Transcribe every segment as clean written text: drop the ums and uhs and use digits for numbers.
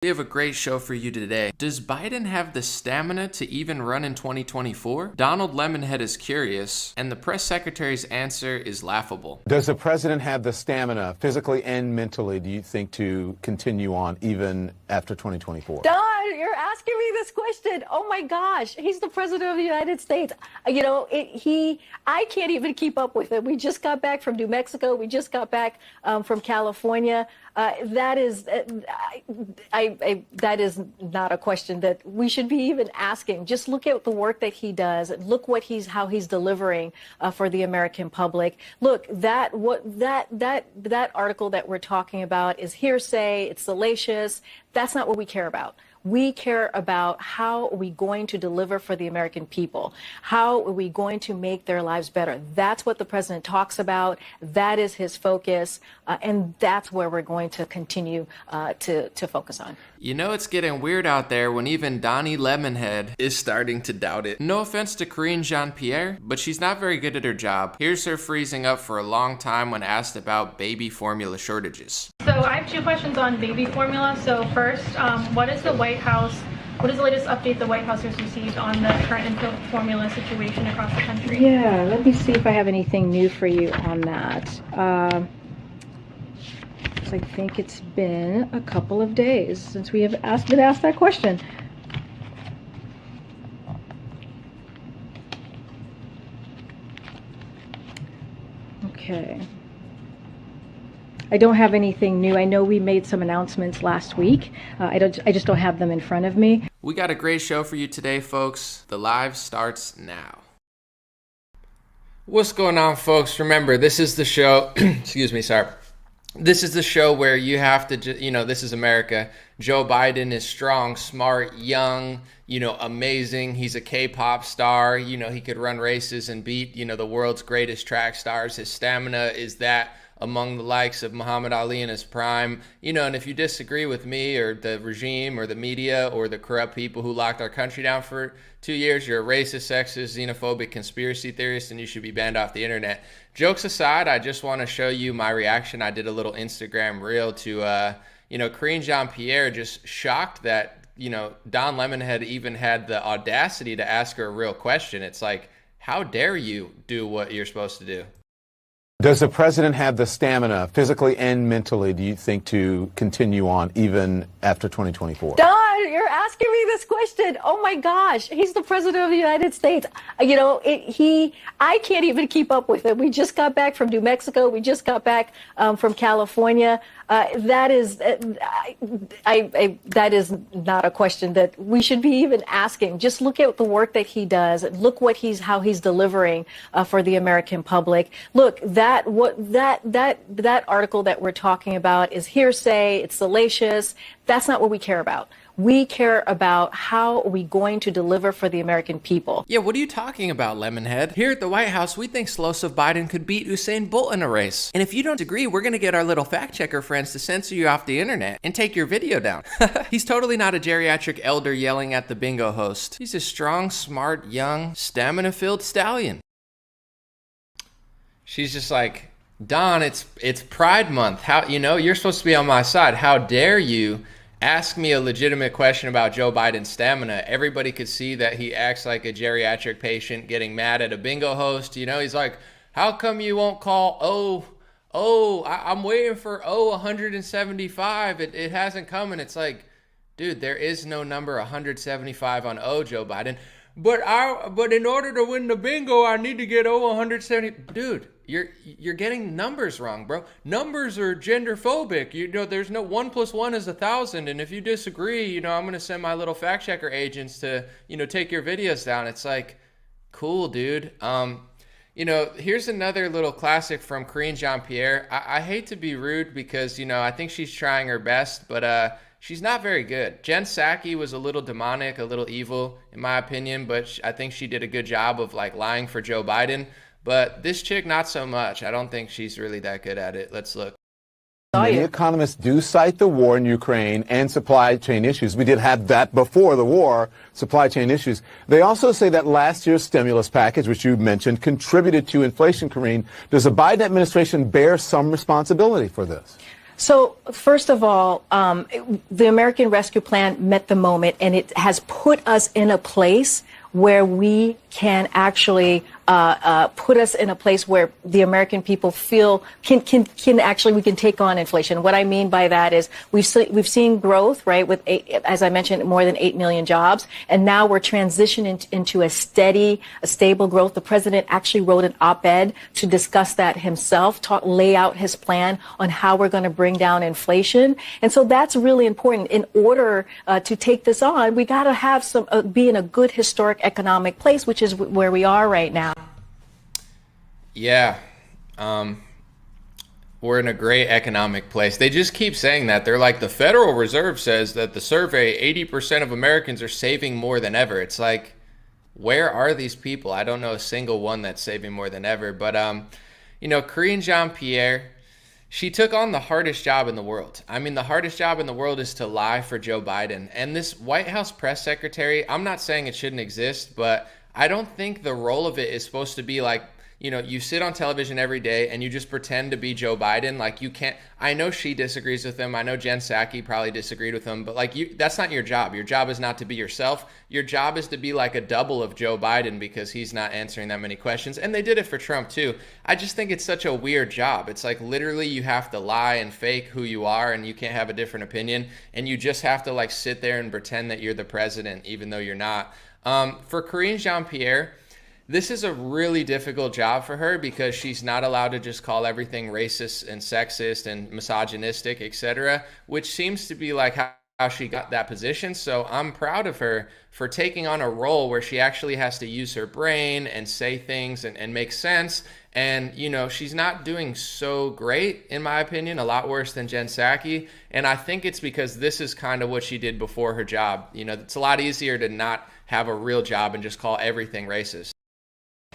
We have a great show for you today. Does Biden have the stamina to even run in 2024? Donald Lemonhead is curious, and the press secretary's answer is laughable. Does the president have the stamina, physically and mentally, do you think, to continue on even after 2024? Don, you're asking me this question. Oh my gosh, he's the president of the United States. You know, I can't even keep up with it. We just got back from New Mexico. We just got back from California. That is not a question that we should be even asking. Just look at the work that he does. Look how he's delivering for the American public. Look, that article that we're talking about is hearsay. It's salacious. That's not what we care about. We care about how are we going to deliver for the American people? How are we going to make their lives better? That's what the president talks about. That is his focus. And that's where we're going to continue to focus on. You know, it's getting weird out there when even Donnie Lemonhead is starting to doubt it. No offense to Karine Jean-Pierre, but she's not very good at her job. Here's her freezing up for a long time when asked about baby formula shortages. So I have two questions on baby formula. So first, what is the latest update the White House has received on the current infant formula situation across the country? Yeah, let me see if I have anything new for you on that. I think it's been a couple of days since we have been asked that question. Okay. I don't have anything new. I know we made some announcements last week. I just don't have them in front of me. We got a great show for you today, folks. The live starts now. What's going on, folks? Remember, this is the show. Excuse me, sorry. This is the show where you have to, this is America. Joe Biden is strong, smart, young, amazing. He's a K-pop star. He could run races and beat, the world's greatest track stars. His stamina is that among the likes of Muhammad Ali in his prime. And if you disagree with me or the regime or the media or the corrupt people who locked our country down for 2 years, you're a racist, sexist, xenophobic conspiracy theorist, and you should be banned off the internet. Jokes aside, I just want to show you my reaction. I did a little Instagram reel to, Karine Jean-Pierre, just shocked that, Don Lemonhead even had the audacity to ask her a real question. It's like, how dare you do what you're supposed to do? Does the president have the stamina, physically and mentally, do you think, to continue on even after 2024? Don, you're asking me this question. Oh my gosh, he's the president of the United States. I can't even keep up with it. We just got back from New Mexico. We just got back from California. That is not a question that we should be even asking. Just look at the work that he does. Look how he's delivering for the American public. Look, that article that we're talking about is hearsay. It's salacious. That's not what we care about. We care about how are we going to deliver for the American people. Yeah, what are you talking about, Lemonhead? Here at the White House, we think explosive Biden could beat Usain Bolt in a race. And if you don't agree, we're going to get our little fact checker friends to censor you off the internet and take your video down. He's totally not a geriatric elder yelling at the bingo host. He's a strong, smart, young, stamina-filled stallion. She's just like, Don, it's Pride Month. You're supposed to be on my side. How dare you ask me a legitimate question about Joe Biden's stamina? Everybody could see that he acts like a geriatric patient getting mad at a bingo host. He's like, how come you won't call I'm waiting for 175. It hasn't come. And it's like, dude, there is no number 175 on Joe Biden. But in order to win the bingo, I need to get 170. Dude, you're getting numbers wrong, bro. Numbers are gender phobic. There's no 1 + 1 is 1,000. And if you disagree, I'm going to send my little fact checker agents to, take your videos down. It's like, cool, dude. Here's another little classic from Karine Jean-Pierre. I hate to be rude because, I think she's trying her best, but she's not very good. Jen Psaki was a little demonic, a little evil, in my opinion, but I think she did a good job of lying for Joe Biden. But this chick, not so much. I don't think she's really that good at it. Let's look. Many economists do cite the war in Ukraine and supply chain issues. We did have that before the war, supply chain issues. They also say that last year's stimulus package, which you mentioned, contributed to inflation, Karine. Does the Biden administration bear some responsibility for this? So, first of all, the American Rescue Plan met the moment, and it has put us in a place where we can actually put us in a place where the American people feel can actually we can take on inflation. What I mean by that is we've seen growth, right, with as I mentioned, more than 8 million jobs, and now we're transitioning into a stable growth. The president actually wrote an op-ed to discuss that himself, lay out his plan on how we're going to bring down inflation, and so that's really important. In order to take this on, we got to have be in a good historic economic place, which is where we are right now. Yeah. We're in a great economic place. They just keep saying that. They're like, the Federal Reserve says that the survey, 80% of Americans are saving more than ever. It's like, where are these people? I don't know a single one that's saving more than ever. But, Karine Jean-Pierre, she took on the hardest job in the world. I mean, the hardest job in the world is to lie for Joe Biden. And this White House press secretary, I'm not saying it shouldn't exist, but I don't think the role of it is supposed to be like, you sit on television every day and you just pretend to be Joe Biden. Like, you can't, I know she disagrees with him. I know Jen Psaki probably disagreed with him, but that's not your job. Your job is not to be yourself. Your job is to be like a double of Joe Biden because he's not answering that many questions. And they did it for Trump too. I just think it's such a weird job. It's like literally you have to lie and fake who you are and you can't have a different opinion. And you just have to like sit there and pretend that you're the president, even though you're not. For Karine Jean-Pierre, this is a really difficult job for her because she's not allowed to just call everything racist and sexist and misogynistic, etc., which seems to be like how she got that position. So I'm proud of her for taking on a role where she actually has to use her brain and say things and make sense. And, she's not doing so great, in my opinion, a lot worse than Jen Psaki. And I think it's because this is kind of what she did before her job. It's a lot easier to not have a real job and just call everything racist.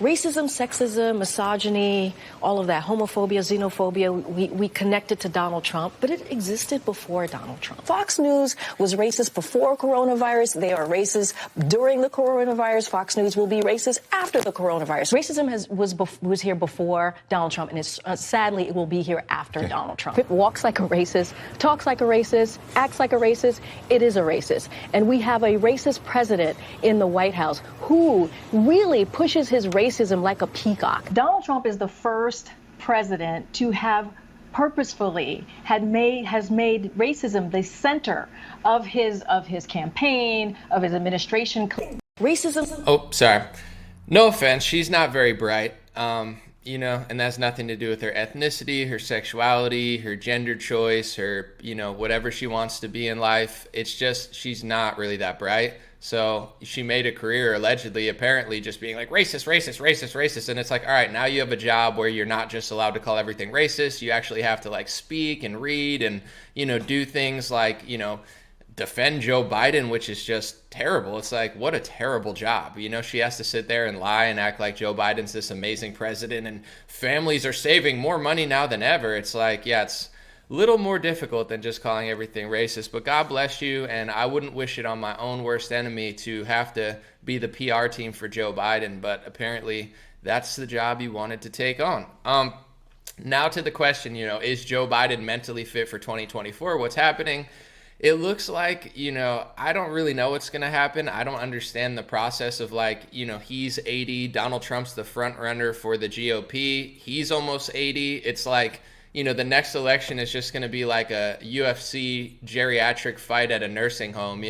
Racism, sexism, misogyny, all of that, homophobia, xenophobia, we connect it to Donald Trump, but it existed before Donald Trump. Fox News was racist before coronavirus. They are racist during the coronavirus. Fox News will be racist after the coronavirus. Racism was here before Donald Trump, and sadly, it will be here after Donald Trump. It walks like a racist, talks like a racist, acts like a racist. It is a racist. And we have a racist president in the White House who really pushes his racism like a peacock. Donald Trump is the first president to have purposefully has made racism the center of his campaign, of his administration. Racism. Oh, sorry. No offense. She's not very bright. And that's nothing to do with her ethnicity, her sexuality, her gender choice, her, whatever she wants to be in life. It's just she's not really that bright. So she made a career allegedly, apparently, just being like racist, racist, racist, racist. And it's like, all right, now you have a job where you're not just allowed to call everything racist. You actually have to like speak and read and, do things like, defend Joe Biden, which is just terrible. It's like, what a terrible job. She has to sit there and lie and act like Joe Biden's this amazing president and families are saving more money now than ever. It's like, yeah, it's little more difficult than just calling everything racist, but God bless you, and I wouldn't wish it on my own worst enemy to have to be the PR team for Joe Biden, but apparently that's the job you wanted to take on. Now to the question, is Joe Biden mentally fit for 2024? What's happening? It looks like, I don't really know what's going to happen. I don't understand the process of he's 80, Donald Trump's the front runner for the GOP, he's almost 80. It's like, the next election is just going to be like a UFC geriatric fight at a nursing home,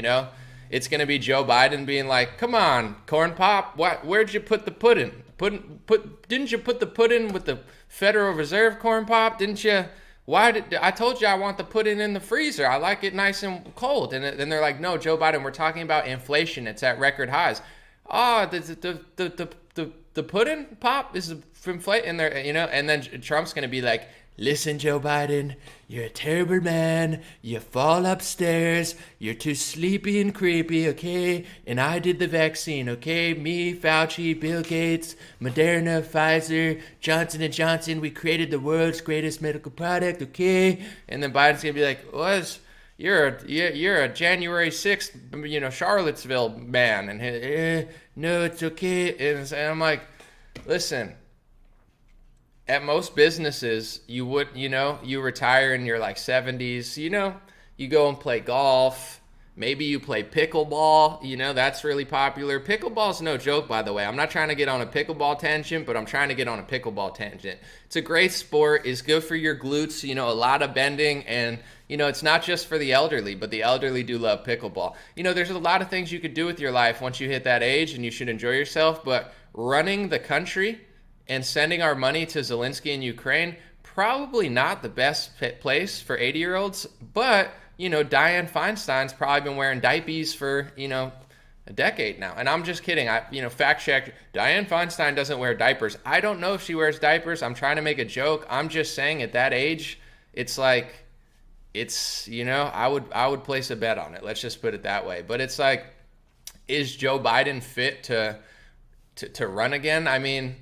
It's going to be Joe Biden being like, come on, corn pop, where'd you put the pudding? Didn't you put the pudding with the Federal Reserve, corn pop? Didn't you? I told you I want the pudding in the freezer. I like it nice and cold. And then they're like, no, Joe Biden, we're talking about inflation. It's at record highs. Oh, the pudding pop is from inflation, and and then Trump's going to be like, listen, Joe Biden, you're a terrible man. You fall upstairs. You're too sleepy and creepy, okay? And I did the vaccine, okay? Me, Fauci, Bill Gates, Moderna, Pfizer, Johnson & Johnson. We created the world's greatest medical product, okay? And then Biden's going to be like, you're a January 6th, Charlottesville man. And no, it's okay. And I'm like, listen, at most businesses, you would, you retire in your like 70s, you go and play golf. Maybe you play pickleball, that's really popular. Pickleball's no joke, by the way. I'm not trying to get on a pickleball tangent, but I'm trying to get on a pickleball tangent. It's a great sport. It's good for your glutes, a lot of bending. And, it's not just for the elderly, but the elderly do love pickleball. There's a lot of things you could do with your life once you hit that age, and you should enjoy yourself. But running the country and sending our money to Zelensky in Ukraine, probably not the best place for 80-year-olds, but Dianne Feinstein's probably been wearing diapers for, a decade now. And I'm just kidding. Fact check. Dianne Feinstein doesn't wear diapers. I don't know if she wears diapers. I'm trying to make a joke. I'm just saying at that age, it's like, I would place a bet on it. Let's just put it that way. But it's like, is Joe Biden fit to run again? I mean,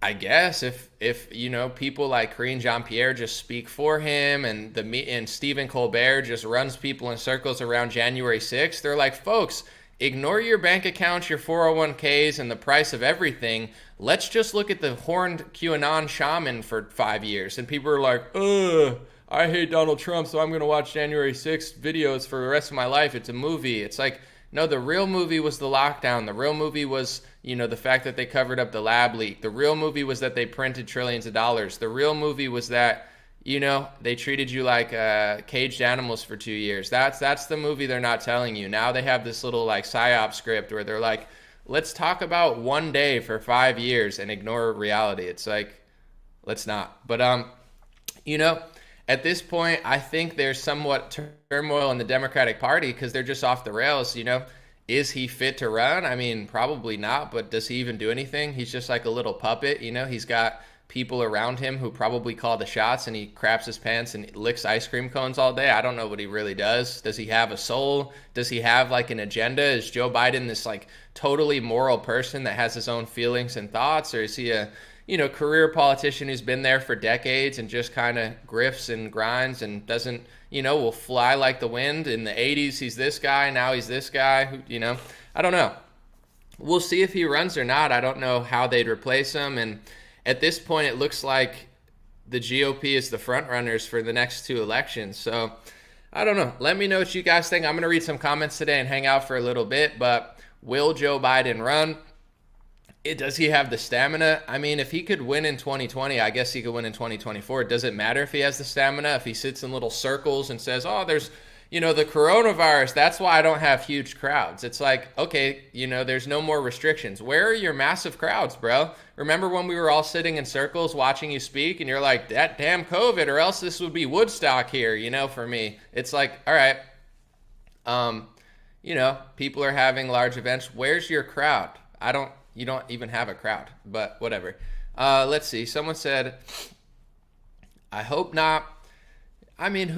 I guess if people like Karine Jean-Pierre just speak for him, and Stephen Colbert just runs people in circles around January 6th, they're like, folks, ignore your bank accounts, your 401ks, and the price of everything. Let's just look at the horned QAnon shaman for 5 years. And people are like, I hate Donald Trump, so I'm going to watch January 6th videos for the rest of my life. It's a movie. It's like, no, the real movie was the lockdown. The real movie was, the fact that they covered up the lab leak. The real movie was that they printed trillions of dollars. The real movie was that, they treated you like caged animals for 2 years. That's the movie they're not telling you. Now they have this little like psyop script where they're like, let's talk about one day for 5 years and ignore reality. It's like, let's not. But, at this point, I think there's somewhat turmoil in the Democratic Party because they're just off the rails. Is he fit to run? I mean, probably not, but does he even do anything? He's just like a little puppet. He's got people around him who probably call the shots, and he craps his pants and licks ice cream cones all day. I don't know what he really does. Does he have a soul? Does he have like an agenda? Is Joe Biden this like totally moral person that has his own feelings and thoughts? Or is he a career politician who's been there for decades and just kind of grifts and grinds and doesn't, will fly like the wind? In the 80s, he's this guy. Now he's this guy who, I don't know. We'll see if he runs or not. I don't know how they'd replace him. And at this point, it looks like the GOP is the front runners for the next 2 elections. So I don't know. Let me know what you guys think. I'm going to read some comments today and hang out for a little bit, but will Joe Biden run? Does he have the stamina? I mean, if he could win in 2020, I guess he could win in 2024. Does it matter if he has the stamina? If he sits in little circles and says, oh, there's, the coronavirus, that's why I don't have huge crowds. It's like, okay, there's no more restrictions. Where are your massive crowds, bro? Remember when we were all sitting in circles watching you speak and you're like, that damn COVID, or else this would be Woodstock here, for me. It's like, all right, people are having large events. Where's your crowd? You don't even have a crowd, but whatever. Let's see. Someone said, I hope not. I mean,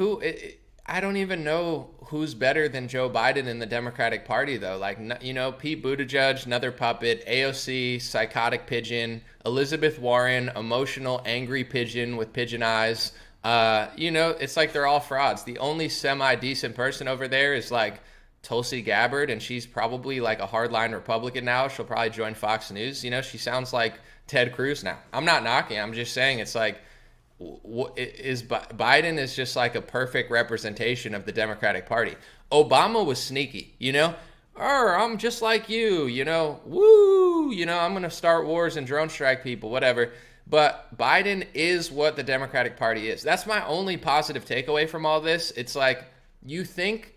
I don't even know who's better than Joe Biden in the Democratic Party, though. Like, Pete Buttigieg, another puppet, AOC, psychotic pigeon, Elizabeth Warren, emotional, angry pigeon with pigeon eyes. It's like they're all frauds. The only semi-decent person over there is like Tulsi Gabbard, and she's probably like a hardline Republican now. She'll probably join Fox News. She sounds like Ted Cruz now. I'm not knocking. I'm just saying it's like, Biden is just like a perfect representation of the Democratic Party. Obama was sneaky, I'm just like you, woo, I'm going to start wars and drone strike people, whatever. But Biden is what the Democratic Party is. That's my only positive takeaway from all this. It's like, you think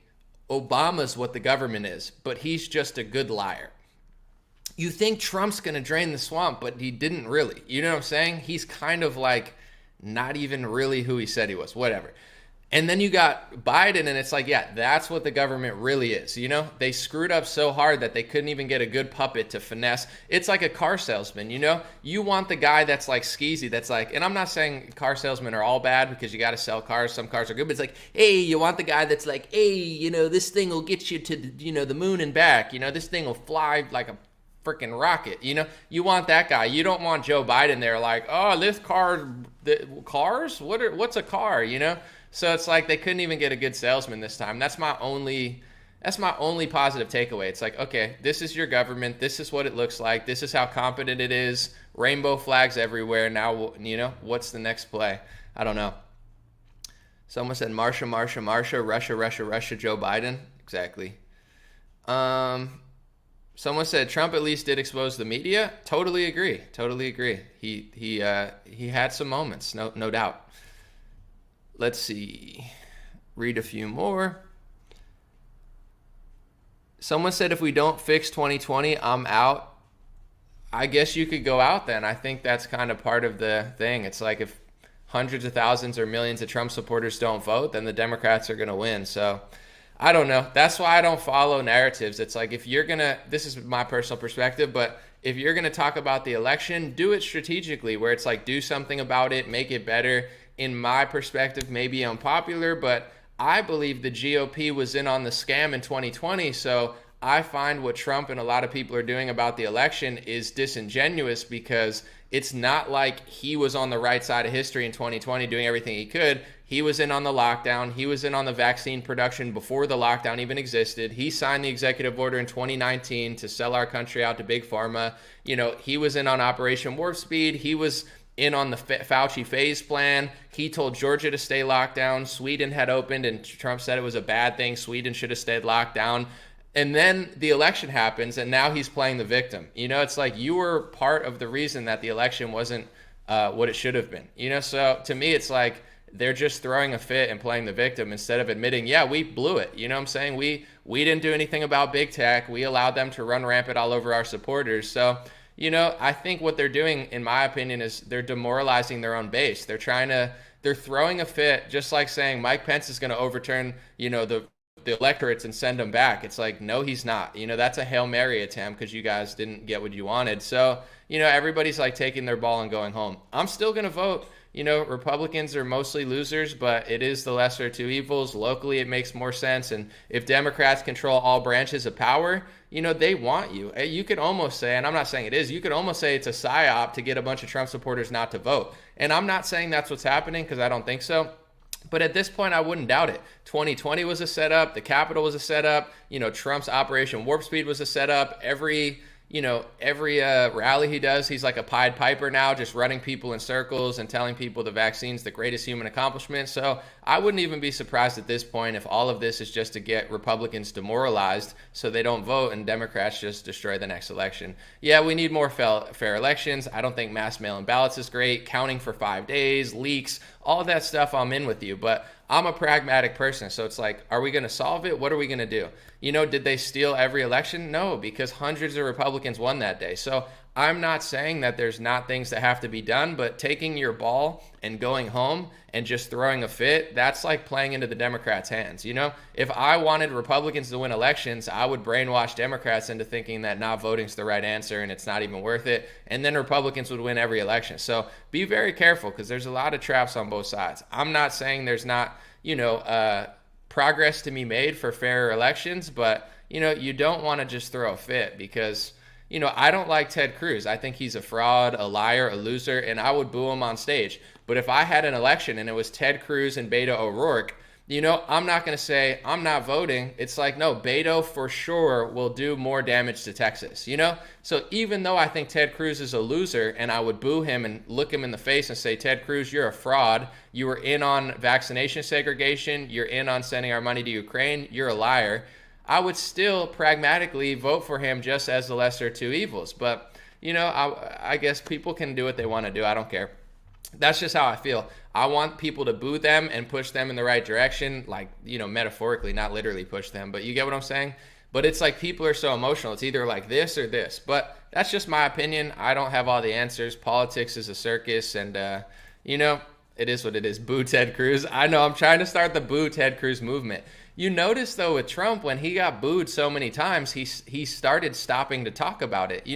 Obama's what the government is, but he's just a good liar. You think Trump's going to drain the swamp, but he didn't really. You know what I'm saying? He's kind of like not even really who he said he was, whatever. And then you got Biden, and it's like, yeah, that's what the government really is. They screwed up so hard that they couldn't even get a good puppet to finesse. It's like a car salesman, You want the guy that's like skeezy, that's like, and I'm not saying car salesmen are all bad because you got to sell cars. Some cars are good, but it's like, hey, you want the guy that's like, hey, this thing will get you to, the moon and back. This thing will fly like a freaking rocket. You want that guy. You don't want Joe Biden there like, oh, this cars? What's a car? So it's like they couldn't even get a good salesman this time. That's That's my only positive takeaway. It's like, okay, this is your government. This is what it looks like. This is how competent it is. Rainbow flags everywhere. Now, what's the next play? I don't know. Someone said Marsha, Russia, Joe Biden. Exactly. Someone said Trump at least did expose the media. Totally agree. He had some moments, no doubt. Let's see. Read a few more. Someone said if we don't fix 2020, I'm out. I guess you could go out then. I think that's kind of part of the thing. It's like if hundreds of thousands or millions of Trump supporters don't vote, then the Democrats are going to win. So I don't know. That's why I don't follow narratives. It's like if you're going to, this is my personal perspective, but if you're going to talk about the election, do it strategically where it's like do something about it, make it better. In my perspective, maybe unpopular, but I believe the GOP was in on the scam in 2020. So I find what Trump and a lot of people are doing about the election is disingenuous because it's not like he was on the right side of history in 2020 doing everything he could. He was in on the lockdown. He was in on the vaccine production before the lockdown even existed. He signed the executive order in 2019 to sell our country out to Big Pharma. He was in on Operation Warp Speed. He was in on the Fauci phase plan. He told Georgia to stay locked down. Sweden had opened and Trump said it was a bad thing. Sweden should have stayed locked down. And then the election happens, and now he's playing the victim. It's like you were part of the reason that the election wasn't what it should have been. So to me, it's like they're just throwing a fit and playing the victim instead of admitting, yeah, we blew it. You know what I'm saying? We didn't do anything about big tech. We allowed them to run rampant all over our supporters. So, I think what they're doing, in my opinion, is they're demoralizing their own base. They're throwing a fit, just like saying Mike Pence is going to overturn, the electorates and send them back. It's like, no, he's not. That's a Hail Mary attempt because you guys didn't get what you wanted. So, everybody's like taking their ball and going home. I'm still going to vote. Republicans are mostly losers, but it is the lesser of two evils. Locally, it makes more sense. And if Democrats control all branches of power, they want you. You could almost say, and I'm not saying it is, you could almost say it's a psyop to get a bunch of Trump supporters not to vote. And I'm not saying that's what's happening because I don't think so. But at this point, I wouldn't doubt it. 2020 was a setup. The Capitol was a setup. Trump's Operation Warp Speed was a setup. Every rally he does, he's like a Pied Piper now, just running people in circles and telling people the vaccine's the greatest human accomplishment. So I wouldn't even be surprised at this point if all of this is just to get Republicans demoralized so they don't vote and Democrats just destroy the next election. Yeah, we need more fair elections. I don't think mass mail-in ballots is great. Counting for 5 days, leaks, all of that stuff, I'm in with you. But I'm a pragmatic person, so it's like, are we going to solve it? What are we going to do? Did they steal every election? No, because hundreds of Republicans won that day. So I'm not saying that there's not things that have to be done, but taking your ball and going home and just throwing a fit, that's like playing into the Democrats' hands. If I wanted Republicans to win elections, I would brainwash Democrats into thinking that not voting's the right answer and it's not even worth it. And then Republicans would win every election. So be very careful because there's a lot of traps on both sides. I'm not saying there's not, progress to be made for fairer elections, but, you don't want to just throw a fit because I don't like Ted Cruz. I think he's a fraud, a liar, a loser, and I would boo him on stage. But if I had an election and it was Ted Cruz and Beto O'Rourke, I'm not going to say I'm not voting. It's like, no, Beto for sure will do more damage to Texas, So even though I think Ted Cruz is a loser and I would boo him and look him in the face and say, Ted Cruz, you're a fraud. You were in on vaccination segregation. You're in on sending our money to Ukraine. You're a liar. I would still pragmatically vote for him just as the lesser of two evils. But, I guess people can do what they want to do. I don't care. That's just how I feel. I want people to boo them and push them in the right direction, like, metaphorically, not literally push them. But you get what I'm saying? But it's like people are so emotional. It's either like this or this. But that's just my opinion. I don't have all the answers. Politics is a circus. And, it is what it is. Boo Ted Cruz. I know I'm trying to start the boo Ted Cruz movement. You notice, though, with Trump, when he got booed so many times, he started stopping to talk about it.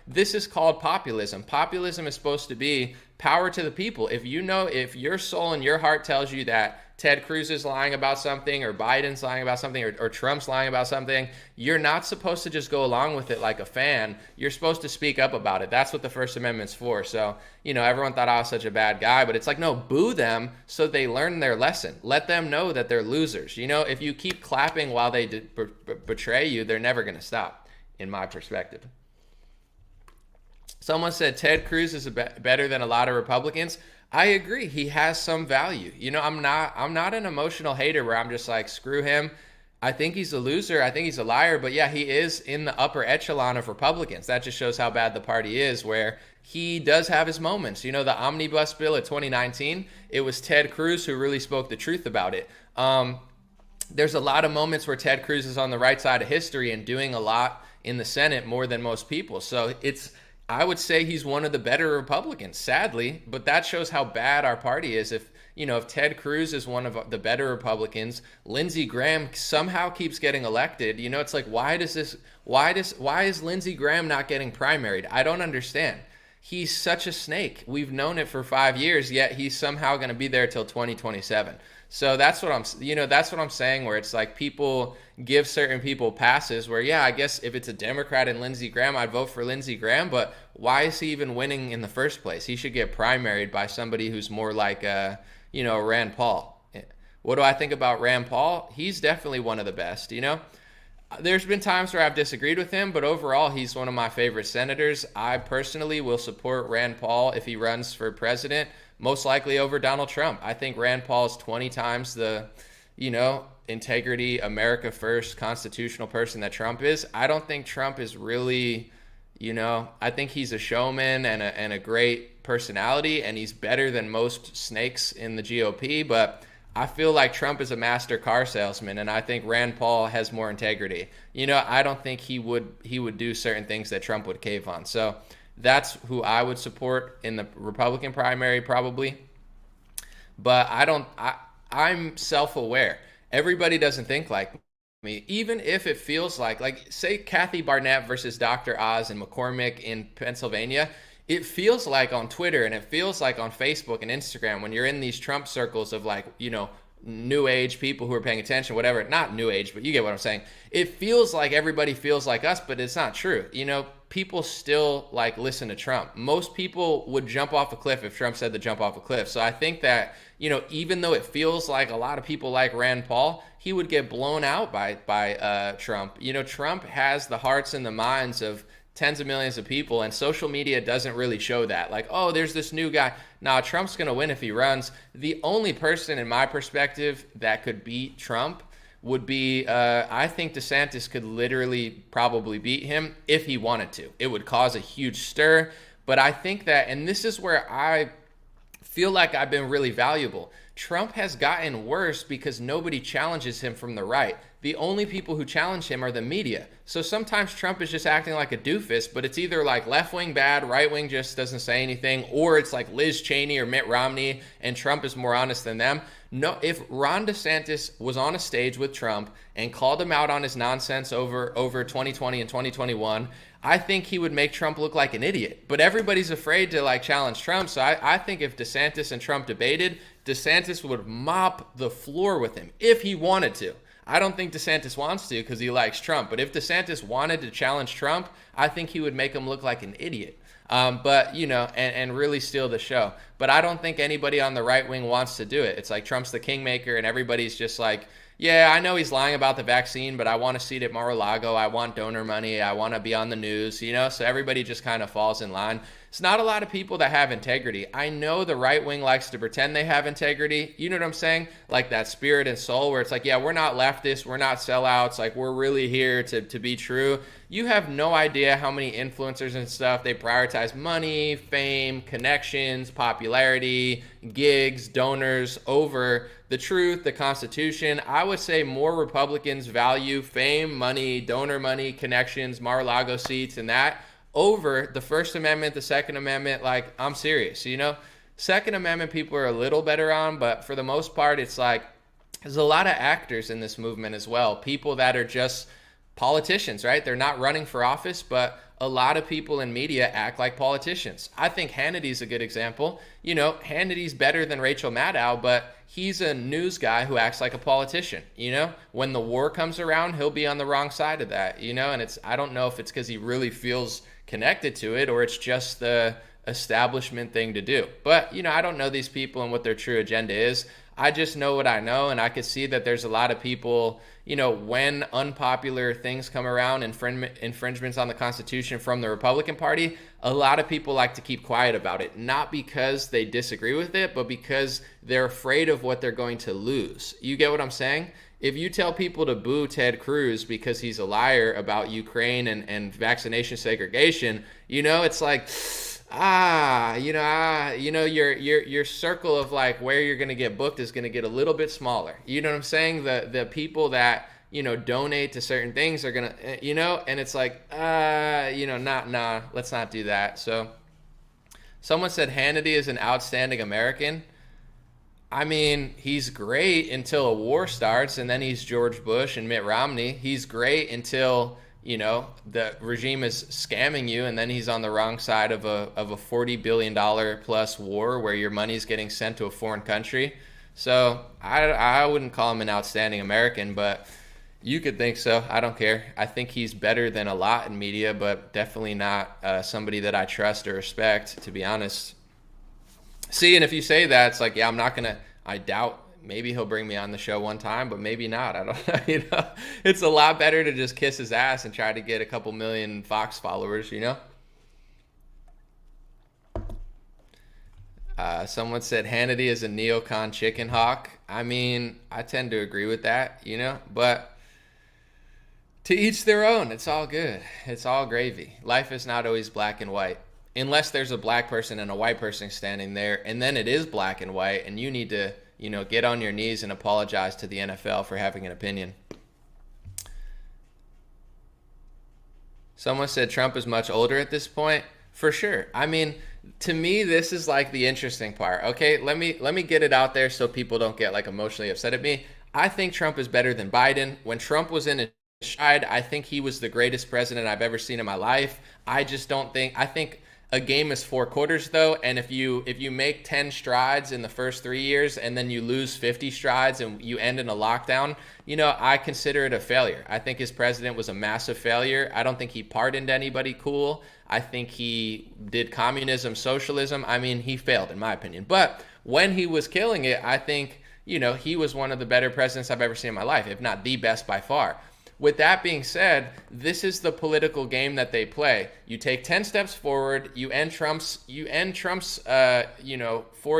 This is called populism. Populism is supposed to be power to the people. If your soul and your heart tells you that Ted Cruz is lying about something, or Biden's lying about something, or Trump's lying about something, you're not supposed to just go along with it like a fan. You're supposed to speak up about it. That's what the First Amendment's for. So, everyone thought I was such a bad guy, but it's like, no, boo them so they learn their lesson. Let them know that they're losers. If you keep clapping while they betray you, they're never going to stop, in my perspective. Someone said Ted Cruz is better than a lot of Republicans. I agree. He has some value. I'm not an emotional hater where I'm just like, screw him. I think he's a loser. I think he's a liar. But yeah, he is in the upper echelon of Republicans. That just shows how bad the party is, where he does have his moments. The omnibus bill of 2019, it was Ted Cruz who really spoke the truth about it. There's a lot of moments where Ted Cruz is on the right side of history and doing a lot in the Senate more than most people. So I would say he's one of the better Republicans, sadly, but that shows how bad our party is. If Ted Cruz is one of the better Republicans, Lindsey Graham somehow keeps getting elected. It's like, why is Lindsey Graham not getting primaried? I don't understand. He's such a snake. We've known it for 5 years, yet he's somehow going to be there till 2027. So that's what I'm saying, where it's like people give certain people passes where, yeah, I guess if it's a Democrat and Lindsey Graham, I'd vote for Lindsey Graham, but why is he even winning in the first place? He should get primaried by somebody who's more like, Rand Paul. What do I think about Rand Paul? He's definitely one of the best, There's been times where I've disagreed with him, but overall, he's one of my favorite senators. I personally will support Rand Paul if he runs for president, most likely over Donald Trump. I think Rand Paul is 20 times the, integrity, America first, constitutional person that Trump is. I don't think Trump is really, I think he's a showman and a great personality, and he's better than most snakes in the GOP, but I feel like Trump is a master car salesman, and I think Rand Paul has more integrity. I don't think he would do certain things that Trump would cave on. So that's who I would support in the Republican primary, probably. But I'm self-aware. Everybody doesn't think like me. Even if it feels like say Kathy Barnett versus Dr. Oz and McCormick in Pennsylvania, it feels like on Twitter and it feels like on Facebook and Instagram when you're in these Trump circles of new age people who are paying attention, whatever, not new age, but you get what I'm saying. It feels like everybody feels like us, but it's not true. People still listen to Trump. Most people would jump off a cliff if Trump said to jump off a cliff. So I think that, even though it feels like a lot of people like Rand Paul, he would get blown out by Trump. Trump has the hearts and the minds of tens of millions of people, and social media doesn't really show that. Oh, there's this new guy. Nah, Trump's going to win if he runs. The only person, in my perspective, that could beat Trump would be, I think DeSantis could literally probably beat him if he wanted to. It would cause a huge stir, but I think that, and this is where I feel like I've been really valuable, Trump has gotten worse because nobody challenges him from the right. The only people who challenge him are the media. So sometimes Trump is just acting like a doofus, but it's either left-wing bad, right-wing just doesn't say anything, or it's like Liz Cheney or Mitt Romney, and Trump is more honest than them. No, if Ron DeSantis was on a stage with Trump and called him out on his nonsense over 2020 and 2021, I think he would make Trump look like an idiot. But everybody's afraid to challenge Trump. So I think if DeSantis and Trump debated, DeSantis would mop the floor with him if he wanted to. I don't think DeSantis wants to because he likes Trump. But if DeSantis wanted to challenge Trump, I think he would make him look like an idiot. And really steal the show. But I don't think anybody on the right wing wants to do it. It's like Trump's the kingmaker and everybody's just like, yeah, I know he's lying about the vaccine, but I want a seat at Mar-a-Lago. I want donor money. I want to be on the news, so everybody just kind of falls in line. It's not a lot of people that have integrity. I know the right wing likes to pretend they have integrity. You know what I'm saying? Like that spirit and soul where it's like, yeah, we're not leftists. We're not sellouts. We're really here to be true. You have no idea how many influencers and stuff, they prioritize money, fame, connections, popularity, gigs, donors over the truth, the Constitution. I would say more Republicans value fame, money, donor money, connections, Mar-a-Lago seats, and that over the First Amendment, the Second Amendment. I'm serious, Second Amendment people are a little better on, but for the most part, it's there's a lot of actors in this movement as well. People that are just politicians, right? They're not running for office, but a lot of people in media act like politicians. I think Hannity's a good example. Hannity's better than Rachel Maddow, but he's a news guy who acts like a politician. When the war comes around, he'll be on the wrong side of that, and I don't know if it's because he really feels connected to it or it's just the establishment thing to do. But, I don't know these people and what their true agenda is. I just know what I know, and I could see that there's a lot of people, when unpopular things come around, infringements on the Constitution from the Republican Party, a lot of people like to keep quiet about it, not because they disagree with it, but because they're afraid of what they're going to lose. You get what I'm saying? If you tell people to boo Ted Cruz because he's a liar about Ukraine and vaccination segregation, it's like, your circle of like where you're going to get booked is going to get a little bit smaller. You know what I'm saying? The people that, donate to certain things are going to, and it's like, let's not do that. So someone said Hannity is an outstanding American. I mean, he's great until a war starts, and then he's George Bush and Mitt Romney. He's great until, the regime is scamming you, and then he's on the wrong side of a $40 billion plus war where your money's getting sent to a foreign country. So I wouldn't call him an outstanding American, but you could think so. I don't care. I think he's better than a lot in media, but definitely not somebody that I trust or respect, to be honest. See, and if you say that, it's like, yeah, I doubt maybe he'll bring me on the show one time, but maybe not. I don't know. It's a lot better to just kiss his ass and try to get a couple million Fox followers, Someone said Hannity is a neocon chicken hawk. I mean, I tend to agree with that, but to each their own. It's all good. It's all gravy. Life is not always black and white. Unless there's a black person and a white person standing there, and then it is black and white, and you need to, get on your knees and apologize to the NFL for having an opinion. Someone said Trump is much older at this point. For sure. I mean, to me, this is like the interesting part. Okay, let me get it out there so people don't get like emotionally upset at me. I think Trump is better than Biden. When Trump was in his stride, I think he was the greatest president I've ever seen in my life. I think a game is 4 quarters, though, and if you make 10 strides in the first 3 years and then you lose 50 strides and you end in a lockdown, I consider it a failure. I think his president was a massive failure. I don't think he pardoned anybody cool. I think he did communism, socialism. I mean, he failed, in my opinion. But when he was killing it, I think, he was one of the better presidents I've ever seen in my life, if not the best by far. With that being said, this is the political game that they play. You take 10 steps forward, you end Trump's 4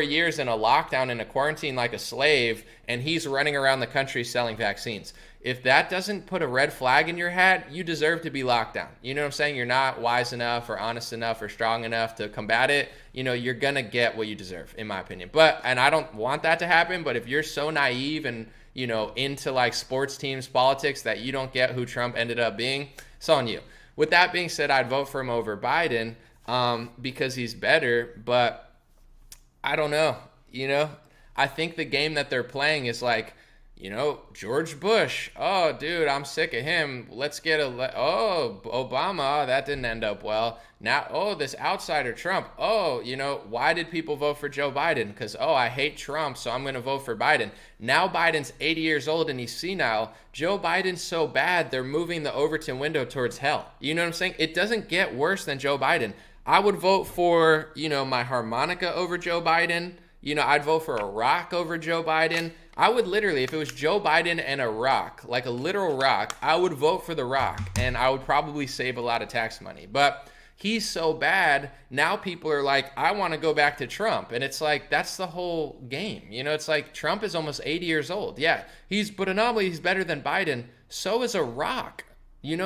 years in a lockdown in a quarantine like a slave, and he's running around the country selling vaccines. If that doesn't put a red flag in your hat, you deserve to be locked down. You know what I'm saying? You're not wise enough or honest enough or strong enough to combat it. You're going to get what you deserve, in my opinion. And I don't want that to happen, but if you're so naive and into like sports teams, politics, that you don't get who Trump ended up being, it's on you. With that being said, I'd vote for him over Biden because he's better, but I don't know. I think the game that they're playing is like, George Bush. Oh, dude, I'm sick of him. Let's get Obama. That didn't end up well. Now, this outsider Trump. Why did people vote for Joe Biden? Because, I hate Trump, so I'm going to vote for Biden. Now Biden's 80 years old and he's senile. Joe Biden's so bad, they're moving the Overton window towards hell. You know what I'm saying? It doesn't get worse than Joe Biden. I would vote for, my harmonica over Joe Biden. I'd vote for a rock over Joe Biden. I would literally, if it was Joe Biden and a rock, like a literal rock, I would vote for the rock, and I would probably save a lot of tax money. But he's so bad, now people are like, I want to go back to Trump. And it's like, that's the whole game. It's like Trump is almost 80 years old. Yeah, he's better than Biden. So is a rock.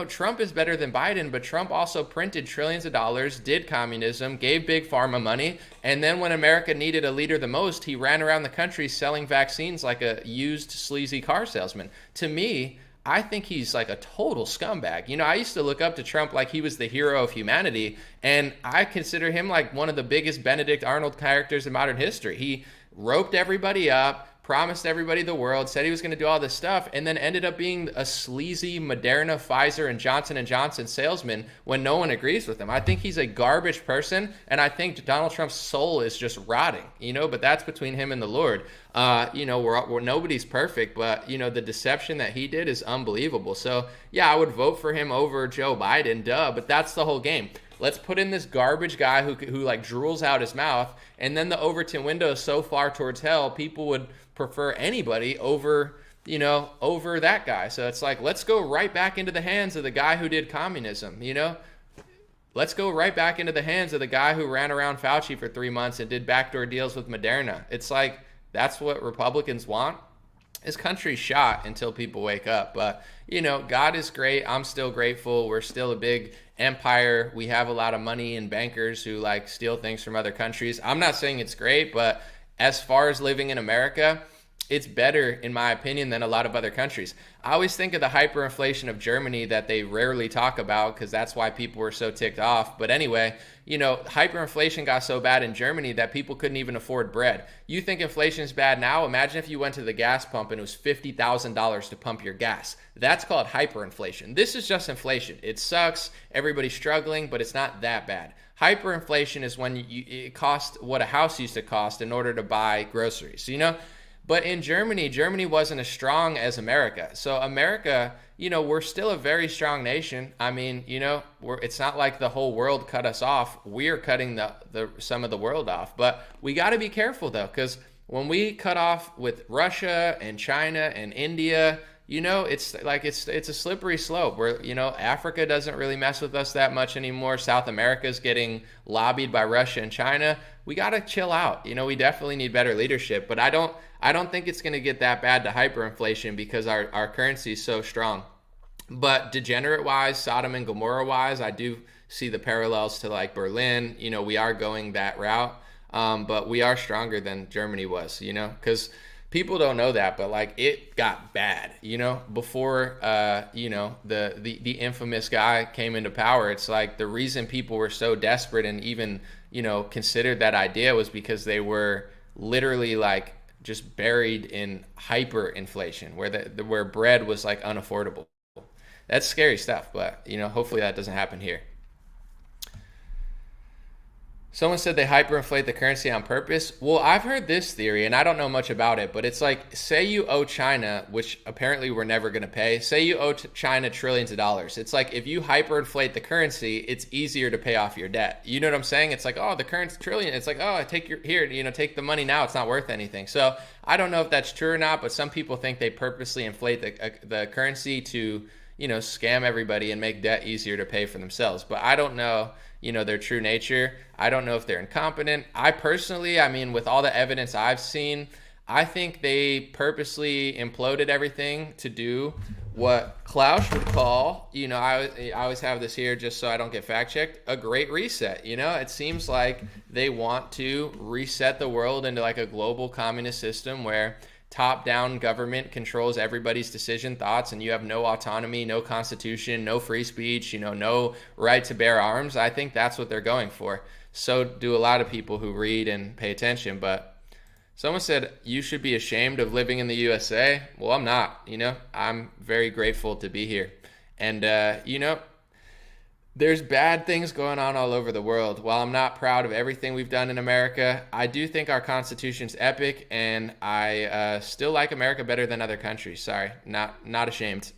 Trump is better than Biden, but Trump also printed trillions of dollars, did communism, gave big pharma money, and then when America needed a leader the most, he ran around the country selling vaccines like a used sleazy car salesman. To me, I think he's like a total scumbag. I used to look up to Trump like he was the hero of humanity, and I consider him like one of the biggest Benedict Arnold characters in modern history. He roped everybody up, promised everybody the world, said he was going to do all this stuff, and then ended up being a sleazy Moderna, Pfizer, and Johnson & Johnson salesman when no one agrees with him. I think he's a garbage person, and I think Donald Trump's soul is just rotting, but that's between him and the Lord. Nobody's perfect, but, the deception that he did is unbelievable. So, yeah, I would vote for him over Joe Biden, but that's the whole game. Let's put in this garbage guy who like drools out his mouth, and then the Overton window is so far towards hell, people would prefer anybody over that guy. So it's like, let's go right back into the hands of the guy who did communism, Let's go right back into the hands of the guy who ran around Fauci for 3 months and did backdoor deals with Moderna. It's like, that's what Republicans want. This country's shot until people wake up. But, God is great. I'm still grateful. We're still a big empire. We have a lot of money and bankers who steal things from other countries. I'm not saying it's great, but as far as living in America, it's better, in my opinion, than a lot of other countries. I always think of the hyperinflation of Germany that they rarely talk about because that's why people were so ticked off. But anyway, hyperinflation got so bad in Germany that people couldn't even afford bread. You think inflation is bad now? Imagine if you went to the gas pump and it was $50,000 to pump your gas. That's called hyperinflation. This is just inflation. It sucks. Everybody's struggling, but it's not that bad. Hyperinflation is when it costs what a house used to cost in order to buy groceries, But in Germany wasn't as strong as America. So America, we're still a very strong nation. I mean, it's not like the whole world cut us off. We're cutting some of the world off. But we got to be careful, though, because when we cut off with Russia and China and India, it's a slippery slope where, Africa doesn't really mess with us that much anymore. South America's getting lobbied by Russia and China. We got to chill out. We definitely need better leadership, but I don't think it's going to get that bad to hyperinflation because our currency is so strong. But degenerate-wise, Sodom and Gomorrah-wise, I do see the parallels to Berlin. We are going that route, but we are stronger than Germany was, because people don't know that, but it got bad, before, the infamous guy came into power. It's the reason people were so desperate and even, considered that idea was because they were literally just buried in hyperinflation where bread was unaffordable. That's scary stuff, but hopefully that doesn't happen here. Someone said they hyperinflate the currency on purpose. Well, I've heard this theory, and I don't know much about it, but it's say you owe China, which apparently we're never going to pay. Say you owe China trillions of dollars. It's if you hyperinflate the currency, it's easier to pay off your debt. You know what I'm saying? It's the currency trillion. It's take the money now. It's not worth anything. So I don't know if that's true or not, but some people think they purposely inflate the currency to, scam everybody and make debt easier to pay for themselves. But I don't know, their true nature. I don't know if they're incompetent. I personally, with all the evidence I've seen, I think they purposely imploded everything to do what Klaus would call, I always have this here just so I don't get fact checked, a great reset. It seems like they want to reset the world into a global communist system where top-down government controls everybody's decision thoughts and you have no autonomy, no constitution, no free speech, no right to bear arms. I think that's what they're going for. So do a lot of people who read and pay attention. But someone said, you should be ashamed of living in the USA. Well, I'm not, I'm very grateful to be here. And, there's bad things going on all over the world. While I'm not proud of everything we've done in America, I do think our Constitution's epic, and I still like America better than other countries. Sorry, not ashamed.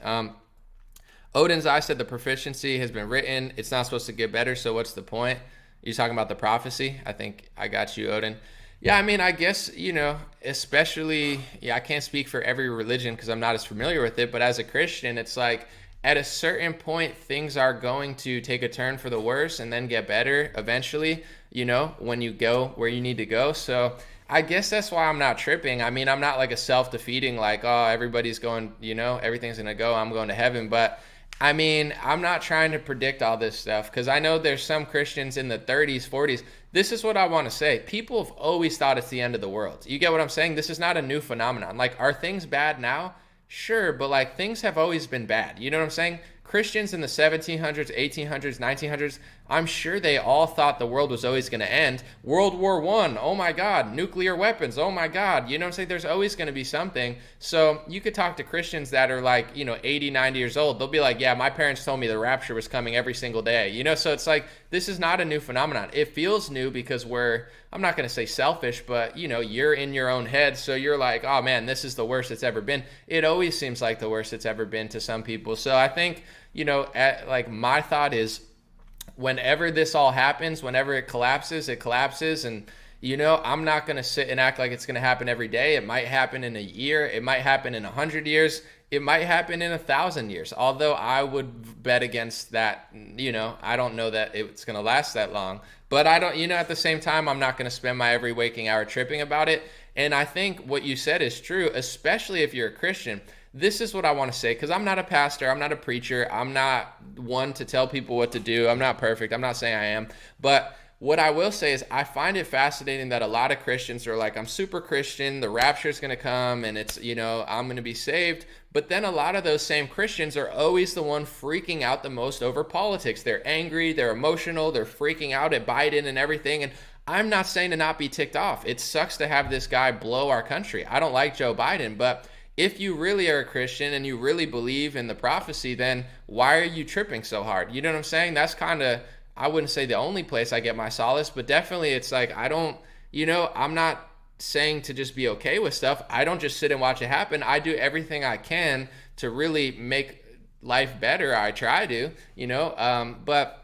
Odin's Eye said the proficiency has been written. It's not supposed to get better, so what's the point? You're talking about the prophecy? I think I got you, Odin. Yeah, I guess, especially, I can't speak for every religion because I'm not as familiar with it, but as a Christian, it's at a certain point, things are going to take a turn for the worse and then get better eventually, when you go where you need to go. So I guess that's why I'm not tripping. I'm not a self-defeating, everybody's going, everything's going to go, I'm going to heaven. But I'm not trying to predict all this stuff because I know there's some Christians in the 30s, 40s. This is what I want to say. People have always thought it's the end of the world. You get what I'm saying? This is not a new phenomenon. Are things bad now? Sure, but things have always been bad. You know what I'm saying? Christians in the 1700s, 1800s, 1900s, I'm sure they all thought the world was always going to end. World War I, oh my God, nuclear weapons, oh my God. You know what I'm saying? There's always going to be something. So you could talk to Christians that are like, 80, 90 years old. They'll be like, yeah, my parents told me the rapture was coming every single day. So it's like, this is not a new phenomenon. It feels new because I'm not going to say selfish, but you're in your own head. So you're like, oh man, this is the worst it's ever been. It always seems like the worst it's ever been to some people. So I think, my thought is, whenever this all happens, whenever it collapses. And, I'm not going to sit and act like it's going to happen every day. It might happen in a year. It might happen in 100 years. It might happen in 1,000 years. Although I would bet against that. I don't know that it's going to last that long. But I don't, at the same time, I'm not going to spend my every waking hour tripping about it. And I think what you said is true, especially if you're a Christian. This is what I want to say, because I'm not a pastor, I'm not a preacher, I'm not one to tell people what to do, I'm not perfect, I'm not saying I am, but what I will say is I find it fascinating that a lot of Christians are like, I'm super Christian, the rapture is going to come, and it's, I'm going to be saved, but then a lot of those same Christians are always the one freaking out the most over politics. They're angry, they're emotional, they're freaking out at Biden and everything, and I'm not saying to not be ticked off. It sucks to have this guy blow our country. I don't like Joe Biden, but if you really are a Christian and you really believe in the prophecy, then why are you tripping so hard? You know what I'm saying? That's kind of, I wouldn't say the only place I get my solace, but definitely it's like, I'm not saying to just be okay with stuff. I don't just sit and watch it happen. I do everything I can to really make life better. I try to, but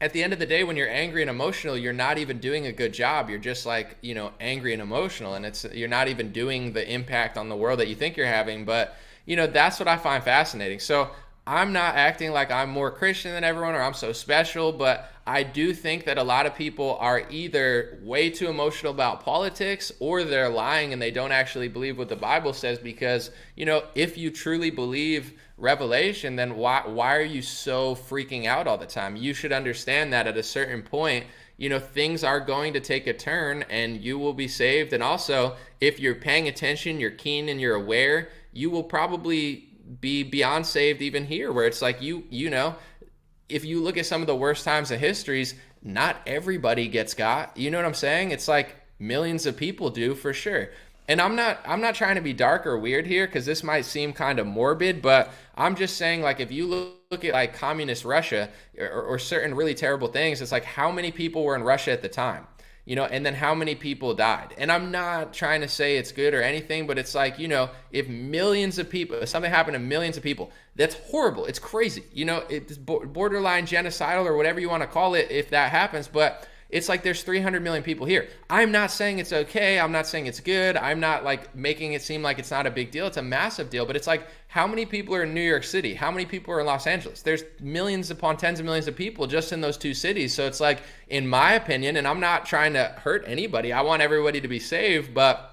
at the end of the day, when you're angry and emotional, you're not even doing a good job. You're just like, angry and emotional, and you're not even doing the impact on the world that you think you're having. But, that's what I find fascinating. So I'm not acting like I'm more Christian than everyone or I'm so special, but I do think that a lot of people are either way too emotional about politics or they're lying and they don't actually believe what the Bible says, because, if you truly believe Revelation, then why are you so freaking out all the time? You should understand that at a certain point, things are going to take a turn and you will be saved. And also, if you're paying attention, you're keen and you're aware, you will probably be beyond saved even here, where it's like, if you look at some of the worst times of histories, not everybody gets got. You know what I'm saying? It's like millions of people do, for sure. And I'm not trying to be dark or weird here, because this might seem kind of morbid, but I'm just saying, like, if you look at like communist Russia or certain really terrible things, it's like, how many people were in Russia at the time? And then how many people died? And I'm not trying to say it's good or anything, but it's like, if something happened to millions of people, that's horrible. It's crazy. It's borderline genocidal or whatever you want to call it if that happens. But it's like there's 300 million people here. I'm not saying it's okay. I'm not saying it's good. I'm not like making it seem like it's not a big deal. It's a massive deal. But it's like, how many people are in New York City? How many people are in Los Angeles? There's millions upon tens of millions of people just in those two cities. So it's like, in my opinion, and I'm not trying to hurt anybody, I want everybody to be saved, but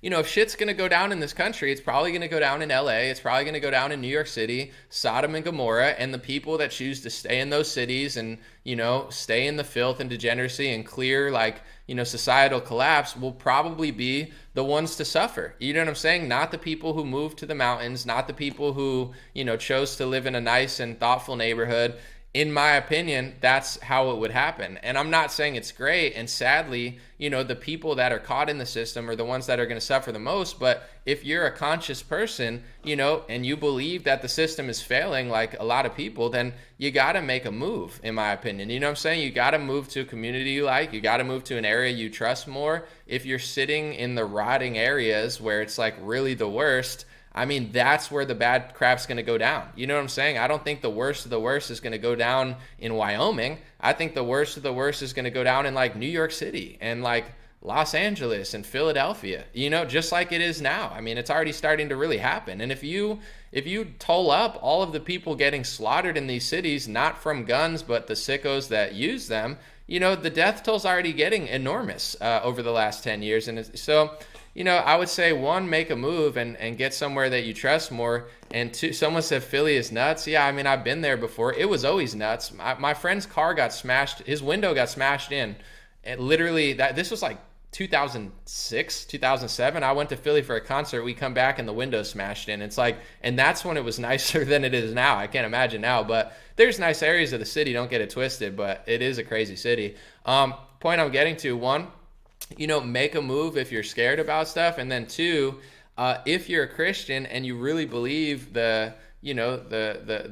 if shit's going to go down in this country, it's probably going to go down in LA. It's probably going to go down in New York City, Sodom and Gomorrah, and the people that choose to stay in those cities and, stay in the filth and degeneracy and clear, societal collapse will probably be the ones to suffer. You know what I'm saying? Not the people who moved to the mountains, not the people who, chose to live in a nice and thoughtful neighborhood. In my opinion, that's how it would happen. And I'm not saying it's great. And sadly, the people that are caught in the system are the ones that are going to suffer the most. But if you're a conscious person, and you believe that the system is failing, like a lot of people, then you got to make a move, in my opinion. You know what I'm saying? You got to move to a community you like. You got to move to an area you trust more. If you're sitting in the rotting areas where it's like really the worst, I mean, that's where the bad crap's going to go down. You know what I'm saying? I don't think the worst of the worst is going to go down in Wyoming. I think the worst of the worst is going to go down in like New York City and like Los Angeles and Philadelphia, just like it is now. I mean, it's already starting to really happen. And if you toll up all of the people getting slaughtered in these cities, not from guns, but the sickos that use them, the death toll's already getting enormous over the last 10 years. And so, I would say, one, make a move and get somewhere that you trust more. And two, someone said Philly is nuts. Yeah, I mean, I've been there before. It was always nuts. My friend's car got smashed. His window got smashed in. And literally, this was like 2006, 2007. I went to Philly for a concert. We come back and the window smashed in. It's like, and that's when it was nicer than it is now. I can't imagine now, but there's nice areas of the city. Don't get it twisted, but it is a crazy city. Point I'm getting to, one, make a move if you're scared about stuff. And then two, if you're a Christian and you really believe the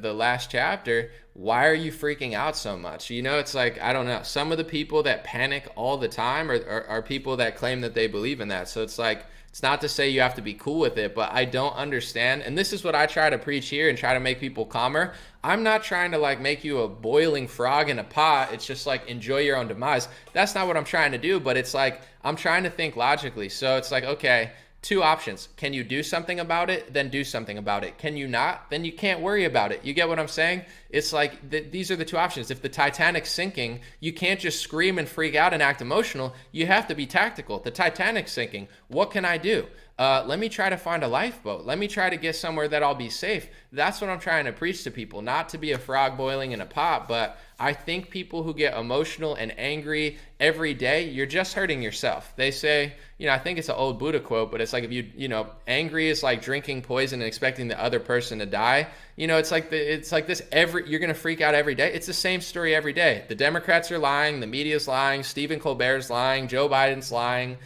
last chapter, why are you freaking out so much? It's like, I don't know. Some of the people that panic all the time are people that claim that they believe in that. So it's like, it's not to say you have to be cool with it, but I don't understand. And this is what I try to preach here and try to make people calmer. I'm not trying to like make you a boiling frog in a pot. It's just like, enjoy your own demise. That's not what I'm trying to do, but it's like, I'm trying to think logically. So it's like, okay, two options. Can you do something about it? Then do something about it. Can you not? Then you can't worry about it. You get what I'm saying? It's like these are the two options. If the Titanic's sinking, you can't just scream and freak out and act emotional. You have to be tactical. The Titanic's sinking. What can I do? Let me try to find a lifeboat. Let me try to get somewhere that I'll be safe. That's what I'm trying to preach to people. Not to be a frog boiling in a pot, but I think people who get emotional and angry every day, you're just hurting yourself. They say, I think it's an old Buddha quote, but it's like, if angry is like drinking poison and expecting the other person to die. It's like this you're going to freak out every day. It's the same story every day. The Democrats are lying. The media's lying. Stephen Colbert's lying. Joe Biden's lying.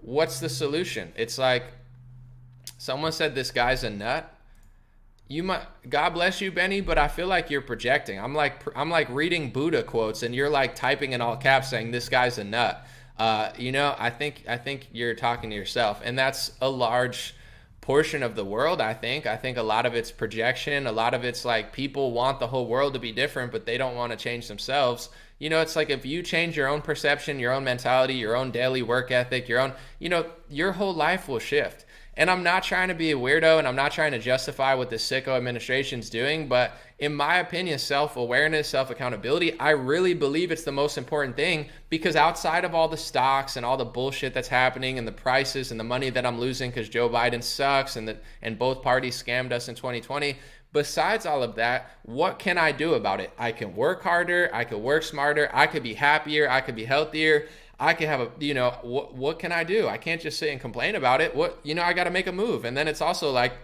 What's the solution? It's like, someone said this guy's a nut. God bless you, Benny, but I feel like you're projecting. I'm like reading Buddha quotes and you're like typing in all caps saying this guy's a nut. I think you're talking to yourself, and that's a large portion of the world. I think a lot of it's projection. A lot of it's like people want the whole world to be different, but they don't want to change themselves. It's like, if you change your own perception, your own mentality, your own daily work ethic, your whole life will shift. And I'm not trying to be a weirdo, and I'm not trying to justify what the sicko administration's doing, but in my opinion, self-awareness, self-accountability, I really believe it's the most important thing, because outside of all the stocks and all the bullshit that's happening and the prices and the money that I'm losing because Joe Biden sucks and both parties scammed us in 2020, besides all of that, what can I do about it? I can work harder, I could work smarter, I could be happier, I could be healthier. I can have what can I do? I can't just sit and complain about it. I got to make a move. And then it's also like,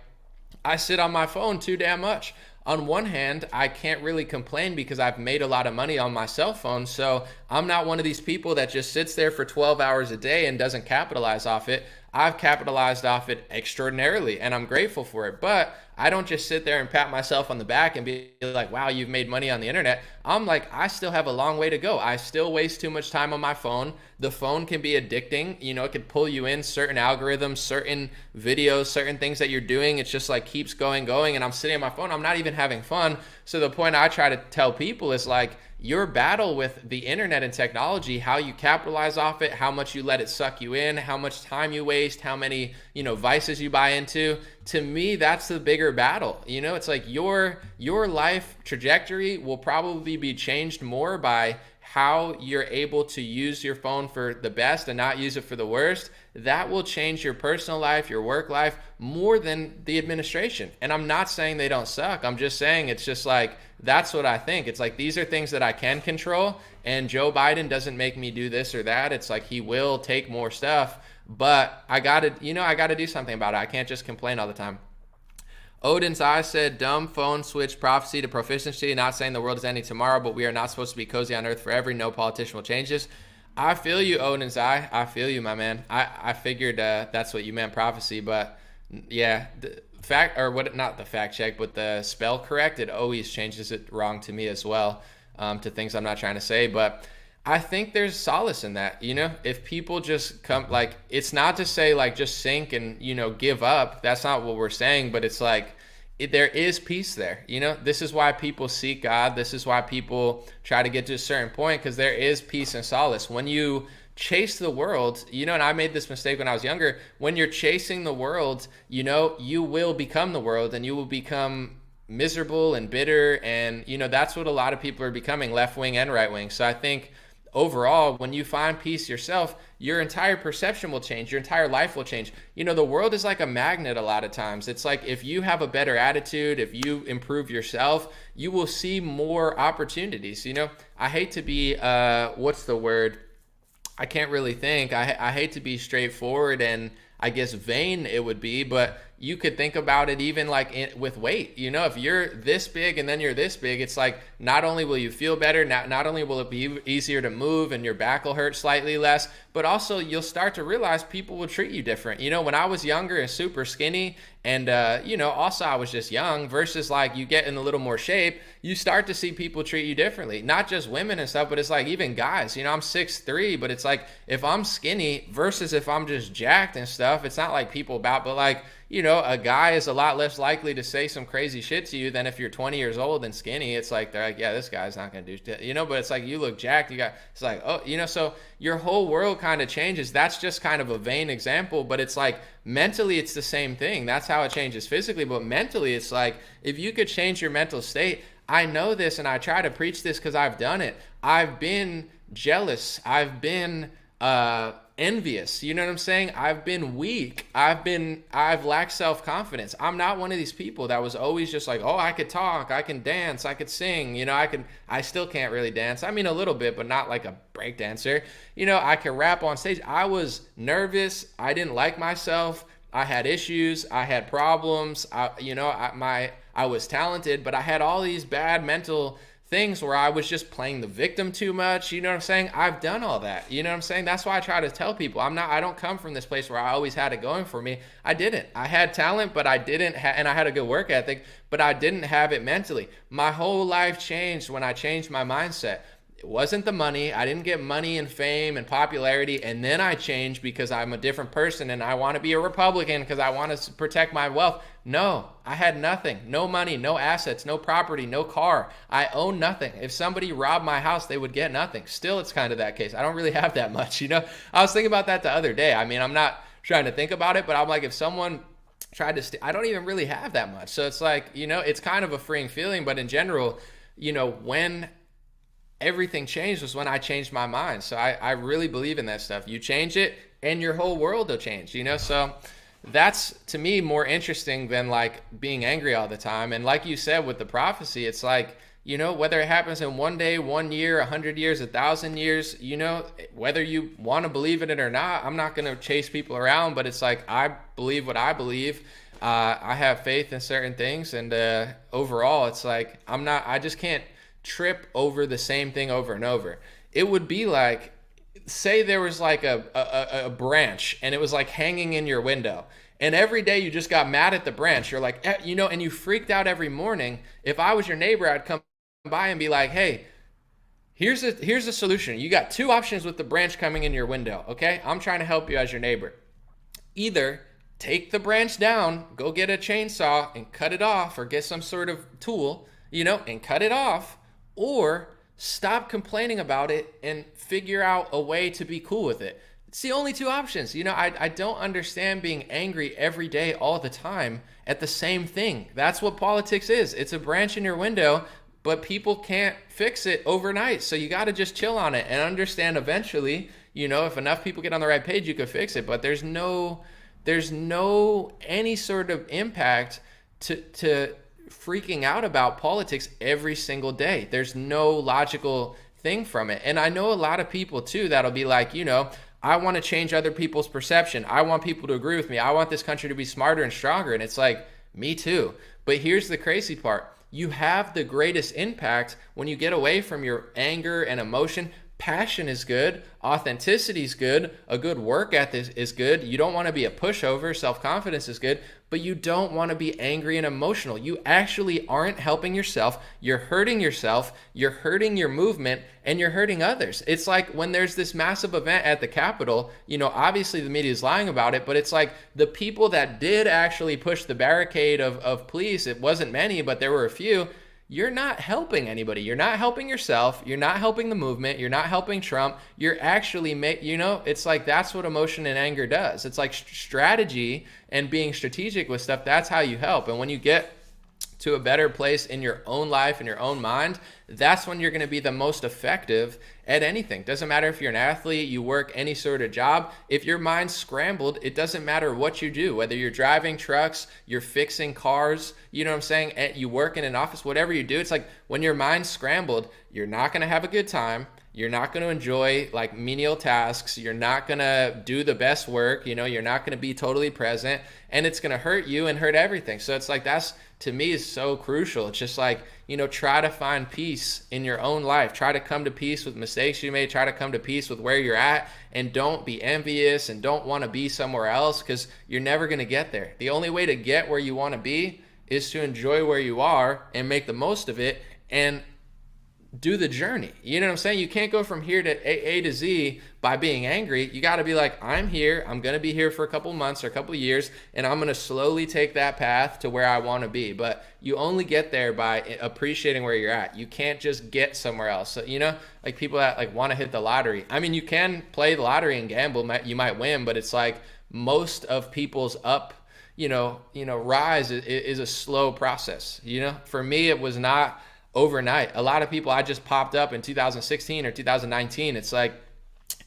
I sit on my phone too damn much. On one hand, I can't really complain because I've made a lot of money on my cell phone. So I'm not one of these people that just sits there for 12 hours a day and doesn't capitalize off it. I've capitalized off it extraordinarily, and I'm grateful for it. But I don't just sit there and pat myself on the back and be like, wow, you've made money on the internet. I'm like, I still have a long way to go. I still waste too much time on my phone. The phone can be addicting. It could pull you in certain algorithms, certain videos, certain things that you're doing. It's just like keeps going. And I'm sitting on my phone. I'm not even having fun. So the point I try to tell people is like, your battle with the internet and technology, how you capitalize off it, how much you let it suck you in, how much time you waste, how many, vices you buy into. To me, that's the bigger battle. It's like your life trajectory will probably be changed more by how you're able to use your phone for the best and not use it for the worst. That will change your personal life, your work life, more than the administration. And I'm not saying they don't suck. I'm just saying it's just like, that's what I think. It's like, these are things that I can control, and Joe Biden doesn't make me do this or that. It's like, he will take more stuff, but I gotta do something about it. I can't just complain all the time. Odin's Eye said, dumb phone switch prophecy to proficiency. Not saying the world is ending tomorrow, but we are not supposed to be cozy on earth forever. No politician will change this. I feel you, Odin's Eye. I feel you, my man. I figured that's what you meant, prophecy, but yeah, the fact check, but the spell correct, it always changes it wrong to me as well, to things I'm not trying to say. But I think there's solace in that. If people just come, like, it's not to say like just sink and give up. That's not what we're saying, but it's like, there is peace there. This is why people seek God. This is why people try to get to a certain point, because there is peace and solace. When you chase the world, and I made this mistake when I was younger, when you're chasing the world, you will become the world, and you will become miserable and bitter. And, that's what a lot of people are becoming, left wing and right wing. So I think overall, when you find peace yourself, your entire perception will change. Your entire life will change. The world is like a magnet a lot of times. It's like, if you have a better attitude, if you improve yourself, you will see more opportunities. I hate to be, what's the word? I can't really think. I hate to be straightforward and I guess vain it would be, but you could think about it even like with weight. You know, if you're this big and then you're this big, it's like not only will you feel better, not only will it be easier to move and your back will hurt slightly less, but also you'll start to realize people will treat you different. You know, when I was younger and super skinny and, you know, also I was just young versus like you get in a little more shape, you start to see people treat you differently. Not just women and stuff, but it's like even guys. You know, I'm 6'3", but it's like if I'm skinny versus if I'm just jacked and stuff, it's not like people about, but like, you know, a guy is a lot less likely to say some crazy shit to you than if you're 20 years old and skinny. It's like, they're like, yeah, this guy's not going to do shit, you know, but it's like you look jacked, it's like, oh, you know, so your whole world kind of changes. That's just kind of a vain example, but it's like mentally it's the same thing. That's how it changes physically, but mentally it's like if you could change your mental state. I know this and I try to preach this because I've done it. I've been jealous. I've been envious. You know what I'm saying? I've been weak. I've lacked self-confidence. I'm not one of these people that was always just like, oh, I could talk, I can dance, I could sing. You know, I still can't really dance. I mean, a little bit, but not like a break dancer. You know, I can rap on stage. I was nervous. I didn't like myself. I had issues. I had problems. I was talented, but I had all these bad mental things where I was just playing the victim too much. You know what I'm saying? I've done all that. You know what I'm saying? That's why I try to tell people I don't come from this place where I always had it going for me. I didn't. I had talent, but I didn't and I had a good work ethic, but I didn't have it mentally. My whole life changed when I changed my mindset. It wasn't the money. I didn't get money and fame and popularity, and then I changed because I'm a different person and I want to be a Republican because I want to protect my wealth. No, I had nothing. No money, no assets, no property, no car. I own nothing. If somebody robbed my house, they would get nothing. Still, it's kind of that case. I don't really have that much, you know? I was thinking about that the other day. I mean, I'm not trying to think about it, but I'm like, if someone tried to I don't even really have that much. So it's like, you know, it's kind of a freeing feeling, but in general, you know, when everything changed was when I changed my mind. So I really believe in that stuff. You change it and your whole world will change, you know? So that's to me more interesting than like being angry all the time. And like you said with the prophecy, it's like, you know, whether it happens in 1 day, 1 year, 100 years, 1,000 years, you know, whether you want to believe in it or not, I'm not going to chase people around, but it's like, I believe what I believe. I have faith in certain things. And overall, it's like, I just can't trip over the same thing over and over. It would be like, say there was like a branch and it was like hanging in your window, and every day you just got mad at the branch. You're like, you know, and you freaked out every morning. If I was your neighbor, I'd come by and be like, hey, here's a solution. You got 2 options with the branch coming in your window. Okay, I'm trying to help you as your neighbor. Either take the branch down, go get a chainsaw and cut it off, or get some sort of tool, you know, and cut it off, or stop complaining about it and figure out a way to be cool with it. It's the only 2 options. You know, I don't understand being angry every day, all the time at the same thing. That's what politics is. It's a branch in your window, but people can't fix it overnight. So you got to just chill on it and understand eventually, you know, if enough people get on the right page, you could fix it. But there's no any sort of impact to freaking out about politics every single day. There's no logical thing from it. And I know a lot of people too that'll be like, you know, I want to change other people's perception. I want people to agree with me. I want this country to be smarter and stronger. And it's like, me too. But here's the crazy part. You have the greatest impact when you get away from your anger and emotion. Passion is good. Authenticity is good. A good work ethic is good. You don't want to be a pushover. Self-confidence is good. But you don't want to be angry and emotional. You actually aren't helping yourself. You're hurting yourself. You're hurting your movement. And you're hurting others. It's like when there's this massive event at the Capitol, you know, obviously the media is lying about it, but it's like the people that did actually push the barricade of police, it wasn't many, but there were a few. You're not helping anybody. You're not helping yourself. You're not helping the movement. You're not helping Trump. You're actually, you know, it's like that's what emotion and anger does. It's like strategy and being strategic with stuff. That's how you help. And when you get to a better place in your own life, in your own mind, that's when you're going to be the most effective at anything. Doesn't matter if you're an athlete, you work any sort of job. If your mind's scrambled, it doesn't matter what you do, whether you're driving trucks, you're fixing cars, you know what I'm saying, and you work in an office, whatever you do. It's like when your mind's scrambled, you're not going to have a good time. You're not going to enjoy like menial tasks. You're not going to do the best work. You're not going to be totally present, and it's going to hurt you and hurt everything. So it's like, that's, to me, is so crucial. It's just like, try to find peace in your own life. Try to come to peace with mistakes you made. Try to come to peace with where you're at, and don't be envious and don't want to be somewhere else, because you're never going to get there. The only way to get where you want to be is to enjoy where you are and make the most of it and do the journey. You know what I'm saying? You can't go from here to A to Z by being angry. You got to be like, I'm here. I'm going to be here for a couple months or a couple years, and I'm going to slowly take that path to where I want to be. But you only get there by appreciating where you're at. You can't just get somewhere else. So, like people that like want to hit the lottery. I mean, you can play the lottery and gamble. You might win, but it's like most of people's rise is a slow process. For me, it was not overnight. A lot of people, I just popped up in 2016 or 2019. It's like,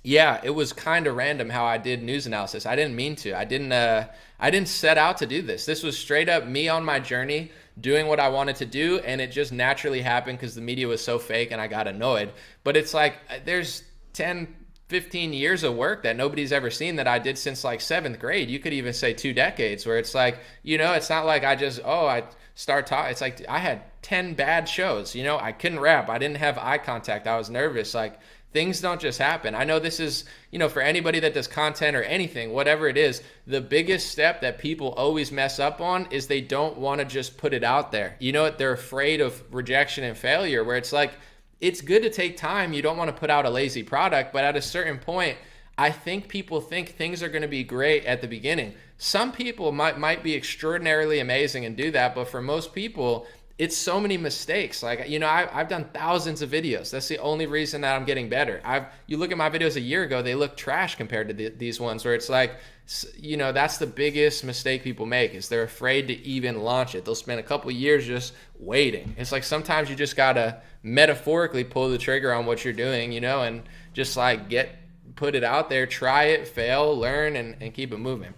yeah, it was kind of random how I did news analysis. I didn't mean to. I didn't set out to do this. This was straight up me on my journey, doing what I wanted to do, and it just naturally happened because the media was so fake and I got annoyed. But it's like, there's 10, 15 years of work that nobody's ever seen that I did since like 7th grade. You could even say 2 decades, where it's like, it's not like I just, I start talking. It's like I had 10 bad shows. I couldn't rap. I didn't have eye contact. I was nervous. Like, things don't just happen. I know this is, for anybody that does content or anything, whatever it is, the biggest step that people always mess up on is they don't want to just put it out there. They're afraid of rejection and failure, where it's like, it's good to take time. You don't want to put out a lazy product, but at a certain point, I think people think things are going to be great at the beginning. Some people might be extraordinarily amazing and do that, but for most people, it's so many mistakes. Like, I've done thousands of videos. That's the only reason that I'm getting better. You look at my videos a year ago, they look trash compared to these ones, where it's like, that's the biggest mistake people make, is they're afraid to even launch it. They'll spend a couple of years just waiting. It's like, sometimes you just got to metaphorically pull the trigger on what you're doing, and just like put it out there, try it, fail, learn, and keep it moving.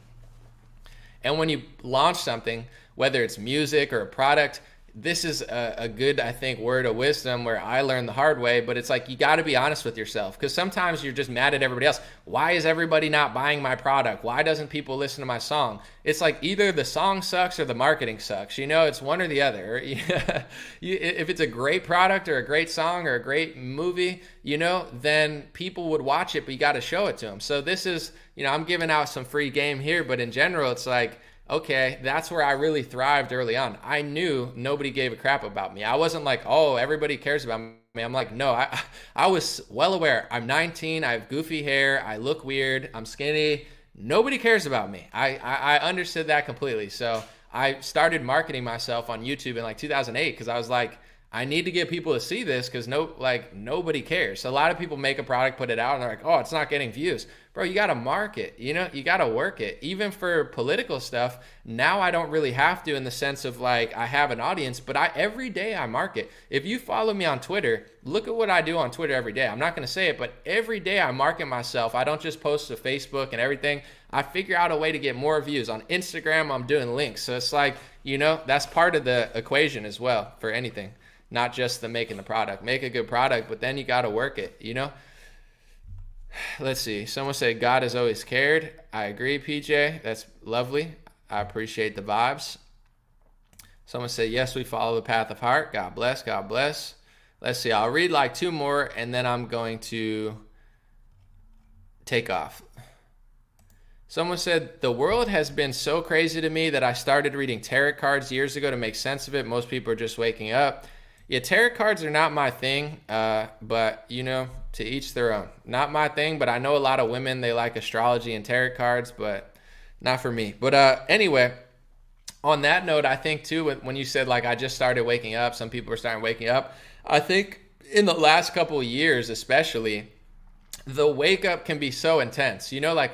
And when you launch something, whether it's music or a product, this is a good, I think, word of wisdom where I learned the hard way, but it's like, you got to be honest with yourself, because sometimes you're just mad at everybody else. Why is everybody not buying my product? Why doesn't people listen to my song? It's like, either the song sucks or the marketing sucks. It's one or the other. If it's a great product or a great song or a great movie, then people would watch it, but you got to show it to them. So this is, I'm giving out some free game here, but in general, it's like, okay, that's where I really thrived early on. I knew nobody gave a crap about me. I wasn't like, oh, everybody cares about me. I'm like, no, I was well aware. I'm 19, I have goofy hair, I look weird, I'm skinny. Nobody cares about me. I understood that completely. So I started marketing myself on YouTube in like 2008, because I was like, I need to get people to see this, because nobody cares. So a lot of people make a product, put it out, and they're like, oh, it's not getting views. Bro, you got to market, you got to work it. Even for political stuff, now I don't really have to, in the sense of like, I have an audience, but every day I market. If you follow me on Twitter, look at what I do on Twitter every day. I'm not going to say it, but every day I market myself. I don't just post to Facebook and everything. I figure out a way to get more views. On Instagram, I'm doing links. So it's like, that's part of the equation as well for anything. Not just the making the product. Make a good product, but then you got to work it, Let's see. Someone said, God has always cared. I agree, PJ. That's lovely. I appreciate the vibes. Someone said, yes, we follow the path of heart. God bless. God bless. Let's see. I'll read like 2 more, and then I'm going to take off. Someone said, the world has been so crazy to me that I started reading tarot cards years ago to make sense of it. Most people are just waking up. Yeah, tarot cards are not my thing, but, to each their own. Not my thing, but I know a lot of women, they like astrology and tarot cards, but not for me. But anyway, on that note, I think, too, when you said, like, I just started waking up, some people are starting waking up, I think in the last couple of years especially, the wake up can be so intense. Like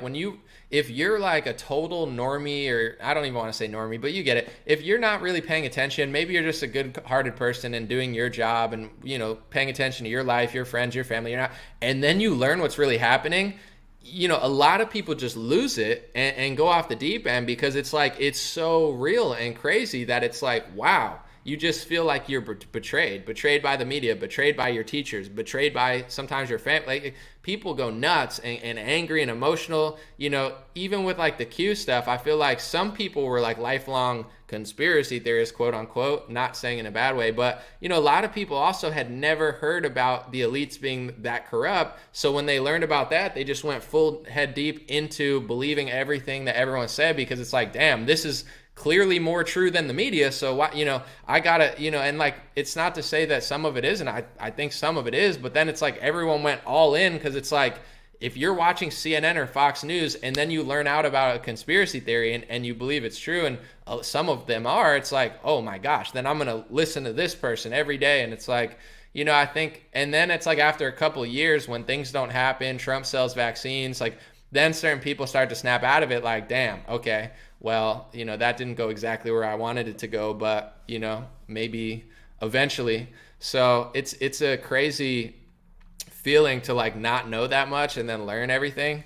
if you're like a total normie, or I don't even want to say normie, but you get it. If you're not really paying attention, maybe you're just a good-hearted person and doing your job and, paying attention to your life, your friends, your family, and then you learn what's really happening. A lot of people just lose it and go off the deep end, because it's like, it's so real and crazy that it's like, wow, you just feel like you're betrayed by the media, betrayed by your teachers, betrayed by sometimes your family. Like, people go nuts and angry and emotional, you know. Even with like the Q stuff, I feel like some people were like lifelong conspiracy theorists, quote unquote, not saying in a bad way, but you know, a lot of people also had never heard about the elites being that corrupt. So when they learned about that, they just went full head deep into believing everything that everyone said, because it's like, damn, this is clearly more true than the media. So why, you know, I gotta, you know, and like, it's not to say that some of it isn't. I think some of it is, but then it's like everyone went all in, because it's like, if you're watching CNN or Fox News and then you learn out about a conspiracy theory and you believe it's true, and some of them are, it's like, oh my gosh, then I'm going to listen to this person every day. And it's like, you know, I think, and then it's like after a couple of years when things don't happen, Trump sells vaccines, like then certain people start to snap out of it like, damn, okay, well, you know, that didn't go exactly where I wanted it to go, but, you know, maybe eventually. So it's a crazy feeling to like not know that much and then learn everything.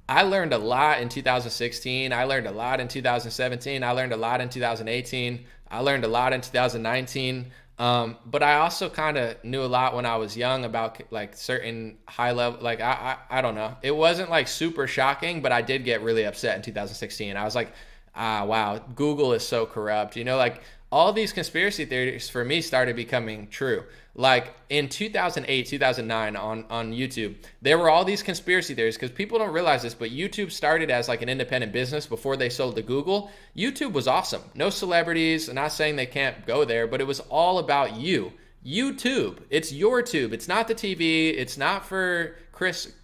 I learned a lot in 2016. I learned a lot in 2017. I learned a lot in 2018. I learned a lot in 2019. But I also kind of knew a lot when I was young about like certain high level, like I don't know. It wasn't like super shocking, but I did get really upset in 2016. I was like, wow, Google is so corrupt. You know, like all these conspiracy theories for me started becoming true. Like in 2008, 2009 on YouTube, there were all these conspiracy theories, because people don't realize this, but YouTube started as like an independent business before they sold to Google. YouTube was awesome. No celebrities. I'm not saying they can't go there, but it was all about you. YouTube. It's your tube. It's not the TV. It's not for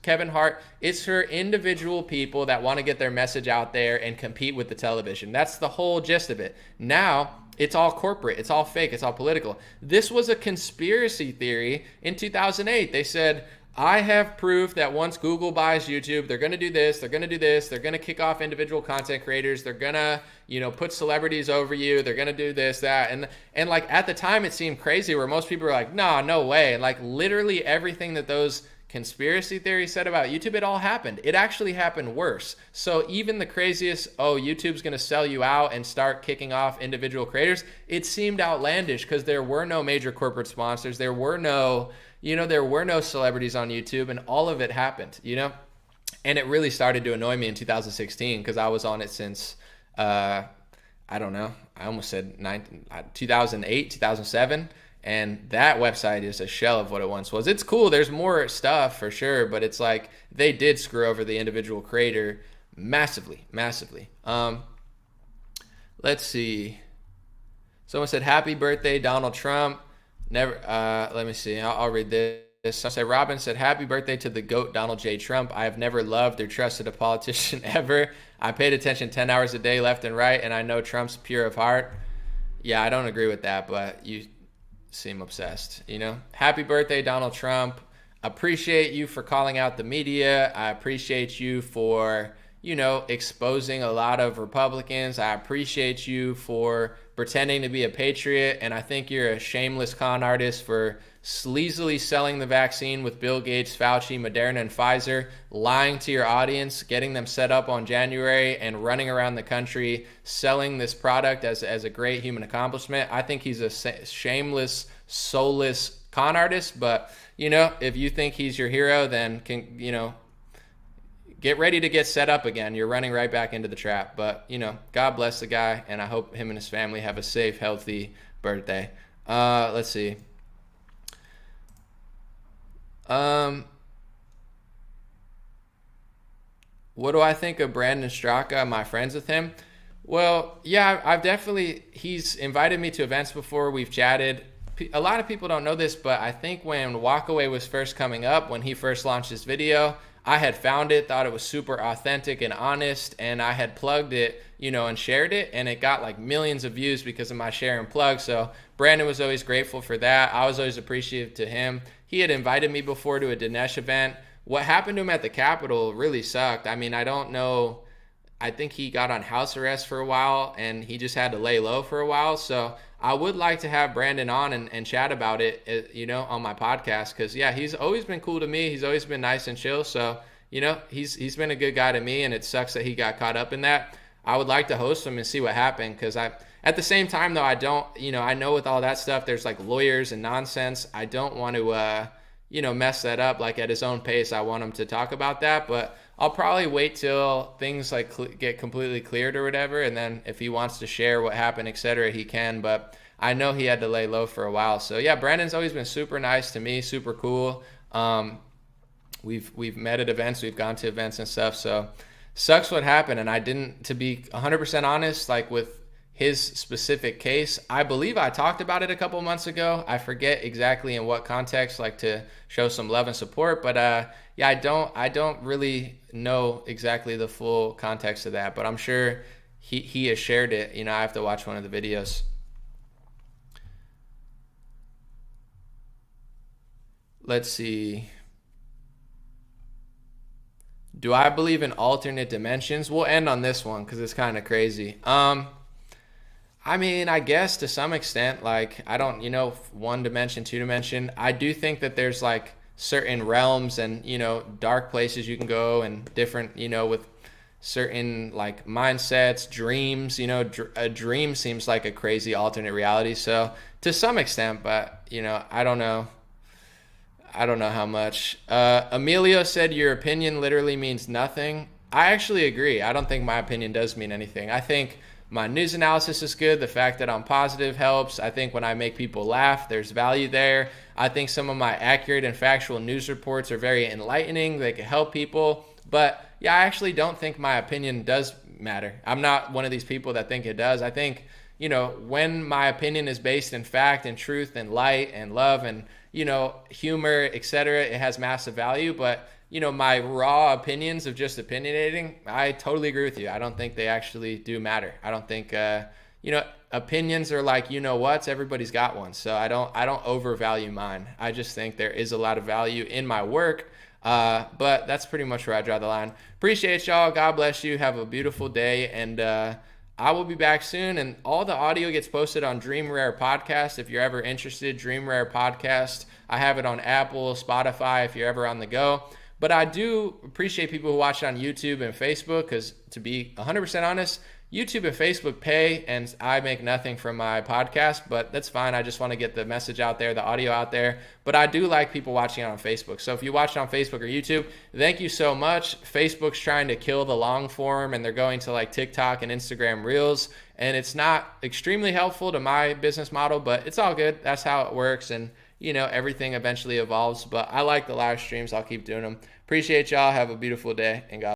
Kevin Hart. It's for individual people that want to get their message out there and compete with the television. That's the whole gist of it. Now, it's all corporate. It's all fake. It's all political. This was a conspiracy theory in 2008. They said, I have proof that once Google buys YouTube, they're going to do this, they're going to do this, they're going to kick off individual content creators, they're going to, you know, put celebrities over you, they're going to do this, that. And like at the time it seemed crazy, where most people were like, nah, no way. And like literally everything that those conspiracy theory said about YouTube, it all happened. It actually happened worse. So even the craziest, oh, YouTube's going to sell you out and start kicking off individual creators, it seemed outlandish because there were no major corporate sponsors. There were no, you know, there were no celebrities on YouTube, and all of it happened, you know? And it really started to annoy me in 2016 because I was on it since, I don't know, I almost said 2008, 2007. And that website is a shell of what it once was. It's cool. There's more stuff for sure, but it's like they did screw over the individual creator massively, massively. Let's see. Someone said, happy birthday, Donald Trump. Never. Let me see. I'll read this. Someone said, Robin said, happy birthday to the GOAT, Donald J. Trump. I have never loved or trusted a politician ever. I paid attention 10 hours a day left and right, and I know Trump's pure of heart. Yeah, I don't agree with that, but you seem obsessed, you know? Happy birthday, Donald Trump. Appreciate you for calling out the media. I appreciate you for, you know, exposing a lot of Republicans. I appreciate you for pretending to be a patriot. And I think you're a shameless con artist for sleazily selling the vaccine with Bill Gates, Fauci, Moderna, and Pfizer, lying to your audience, getting them set up on January, and running around the country selling this product as a great human accomplishment. I think he's a shameless, soulless con artist. But, you know, if you think he's your hero, then, you know, get ready to get set up again. You're running right back into the trap. But, you know, God bless the guy, and I hope him and his family have a safe, healthy birthday. Let's see. What do I think of Brandon Straka? Am I friends with him? Well, yeah, he's invited me to events before. We've chatted. A lot of people don't know this, but I think when Walkaway was first coming up, when he first launched his video, I had found it, thought it was super authentic and honest, and I had plugged it, you know, and shared it, and it got like millions of views because of my share and plug. So Brandon was always grateful for that. I was always appreciative to him. He had invited me before to a Dinesh event. What happened to him at the Capitol really sucked. I mean, I don't know. I think he got on house arrest for a while, and he just had to lay low for a while. So I would like to have Brandon on and chat about it, you know, on my podcast. Because, yeah, he's always been cool to me. He's always been nice and chill. So, you know, he's been a good guy to me, and it sucks that he got caught up in that. I would like to host him and see what happened, because At the same time, though, I don't, I know with all that stuff, there's like lawyers and nonsense. I don't want to, mess that up. Like at his own pace, I want him to talk about that, but I'll probably wait till things like get completely cleared or whatever, and then if he wants to share what happened, etc., he can. But I know he had to lay low for a while. So yeah, Brandon's always been super nice to me, super cool. We've met at events, we've gone to events and stuff. So sucks what happened, and I didn't, to be 100% honest, like with his specific case, I believe I talked about it a couple months ago. I forget exactly in what context, like to show some love and support. But yeah, I don't really know exactly the full context of that. But I'm sure he has shared it. I have to watch one of the videos. Let's see. Do I believe in alternate dimensions? We'll end on this one because it's kind of crazy. I mean, I guess to some extent, like, I don't, one dimension, two dimension. I do think that there's like certain realms and, dark places you can go and different, with certain like mindsets, dreams, a dream seems like a crazy alternate reality. So to some extent, but, I don't know. I don't know how much. Emilio said your opinion literally means nothing. I actually agree. I don't think my opinion does mean anything. I think my news analysis is good. The fact that I'm positive helps. I think when I make people laugh, there's value there. I think some of my accurate and factual news reports are very enlightening. They can help people. But yeah, I actually don't think my opinion does matter. I'm not one of these people that think it does. I think, when my opinion is based in fact and truth and light and love and, humor, etc., it has massive value. But my raw opinions of just opinionating, I totally agree with you. I don't think they actually do matter. I don't think, opinions are like, what's, everybody's got one. So I don't overvalue mine. I just think there is a lot of value in my work. But that's pretty much where I draw the line. Appreciate y'all. God bless you. Have a beautiful day. And, I will be back soon, and all the audio gets posted on Dream Rare Podcast. If you're ever interested, Dream Rare Podcast. I have it on Apple, Spotify, if you're ever on the go. But I do appreciate people who watch it on YouTube and Facebook because, to be 100% honest, YouTube and Facebook pay, and I make nothing from my podcast, but that's fine. I just want to get the message out there, the audio out there. But I do like people watching it on Facebook. So if you watch it on Facebook or YouTube, thank you so much. Facebook's trying to kill the long form, and they're going to like TikTok and Instagram Reels, and it's not extremely helpful to my business model, but it's all good. That's how it works, and everything eventually evolves. But I like the live streams. I'll keep doing them. Appreciate y'all. Have a beautiful day, and God